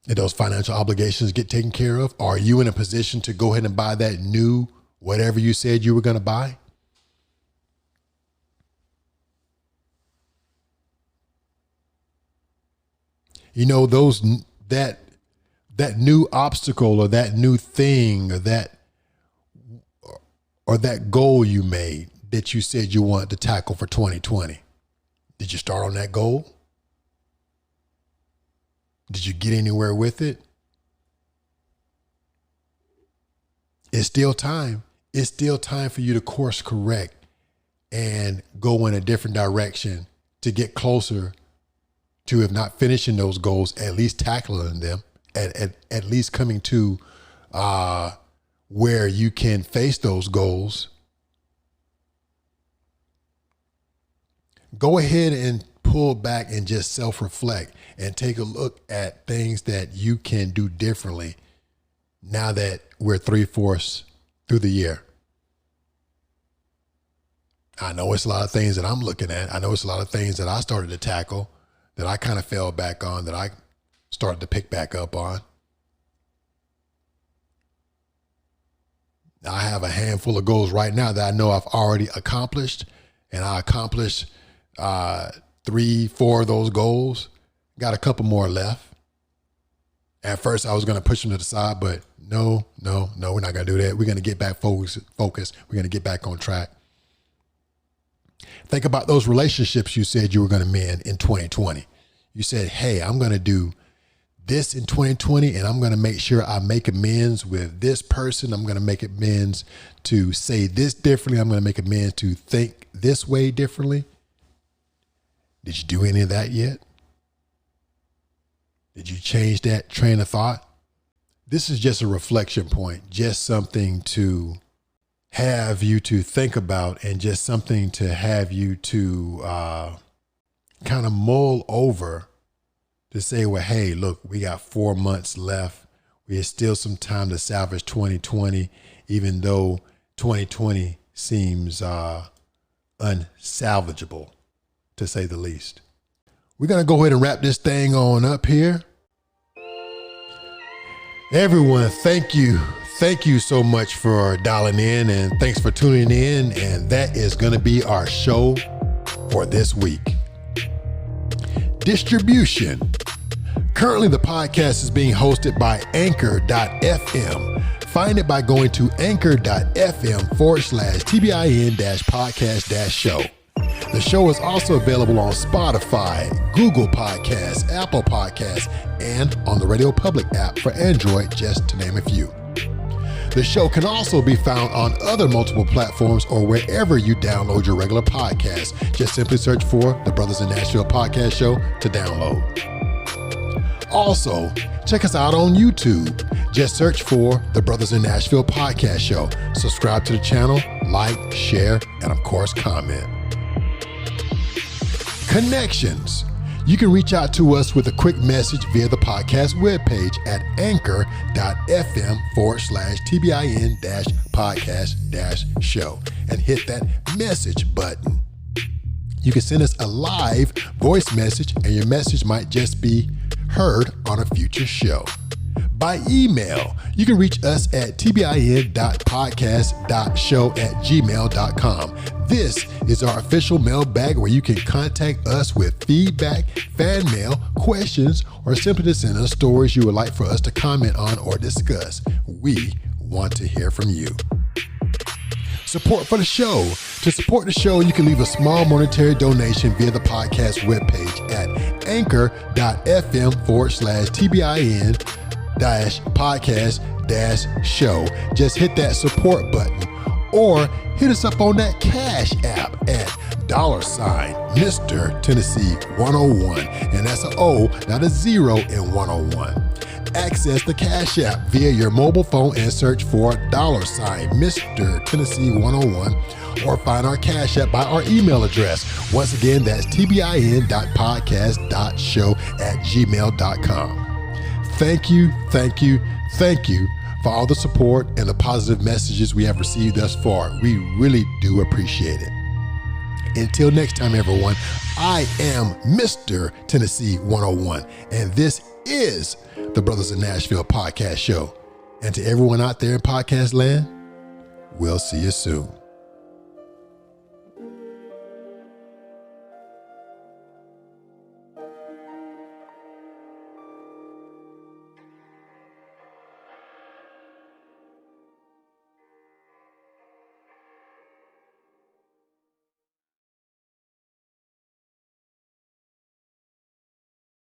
Did those financial obligations get taken care of? Are you in a position to go ahead and buy that new whatever you said you were going to buy? That new obstacle or that new thing or that goal you made that you said you wanted to tackle for 2020. Did you start on that goal? Did you get anywhere with it? it's still time. It's still time for you to course correct and go in a different direction to get closer to, if not finishing those goals, at least tackling them, at least coming to where you can face those goals. Go ahead and pull back and just self-reflect and take a look at things that you can do differently now that we're 3/4 through the year. I know it's a lot of things that I'm looking at. I know it's a lot of things that I started to tackle, that I kind of fell back on, that I started to pick back up on. I have a handful of goals right now that I know I've already accomplished, and I accomplished 3-4 of those goals. Got a couple more left. At first I was going to push them to the side, but no, we're not going to do that. We're going to get back focused. We're going to get back on track. Think about those relationships you said you were going to mend in 2020. You said, hey, I'm going to do this in 2020, and I'm going to make sure I make amends with this person. I'm going to make amends to say this differently. I'm going to make amends to think this way differently. Did you do any of that yet? Did you change that train of thought? This is just a reflection point, just something to have you to think about, and just something to have you to kind of mull over, to say, well, hey, look, we got 4 months left. We have still some time to salvage 2020, even though 2020 seems unsalvageable, to say the least. We're going to go ahead and wrap this thing on up here. Everyone, thank you. Thank you so much for dialing in, and thanks for tuning in. And that is going to be our show for this week. Distribution. Currently, the podcast is being hosted by Anchor.fm. Find it by going to anchor.fm/TBIN-podcast-show. The show is also available on Spotify, Google Podcasts, Apple Podcasts, and on the Radio Public app for Android, just to name a few. The show can also be found on other multiple platforms or wherever you download your regular podcasts. Just simply search for the Brothers in Nashville Podcast Show to download. Also, check us out on YouTube. Just search for the Brothers in Nashville Podcast Show. Subscribe to the channel, like, share, and of course, comment. Connections. You can reach out to us with a quick message via the podcast webpage at anchor.fm/TBIN-podcast-show and hit that message button. You can send us a live voice message, and your message might just be heard on a future show. By email, you can reach us at tbin.podcast.show@gmail.com. This is our official mailbag where you can contact us with feedback, fan mail, questions, or simply to send us stories you would like for us to comment on or discuss. We want to hear from you. Support for the show. To support the show, you can leave a small monetary donation via the podcast webpage at anchor.fm/TBIN-podcast-show. Just hit that support button, or hit us up on that Cash App at $Mr. Tennessee 101. And that's an O, not a 0 in 101. Access the Cash App via your mobile phone and search for $Mr. Tennessee 101, or find our Cash App by our email address. Once again, that's tbin.podcast.show@gmail.com. Thank you for all the support and the positive messages we have received thus far. We really do appreciate it. Until next time, everyone, I am Mr. Tennessee 101, and this is the Brothers in Nashville Podcast Show. And to everyone out there in podcast land, we'll see you soon.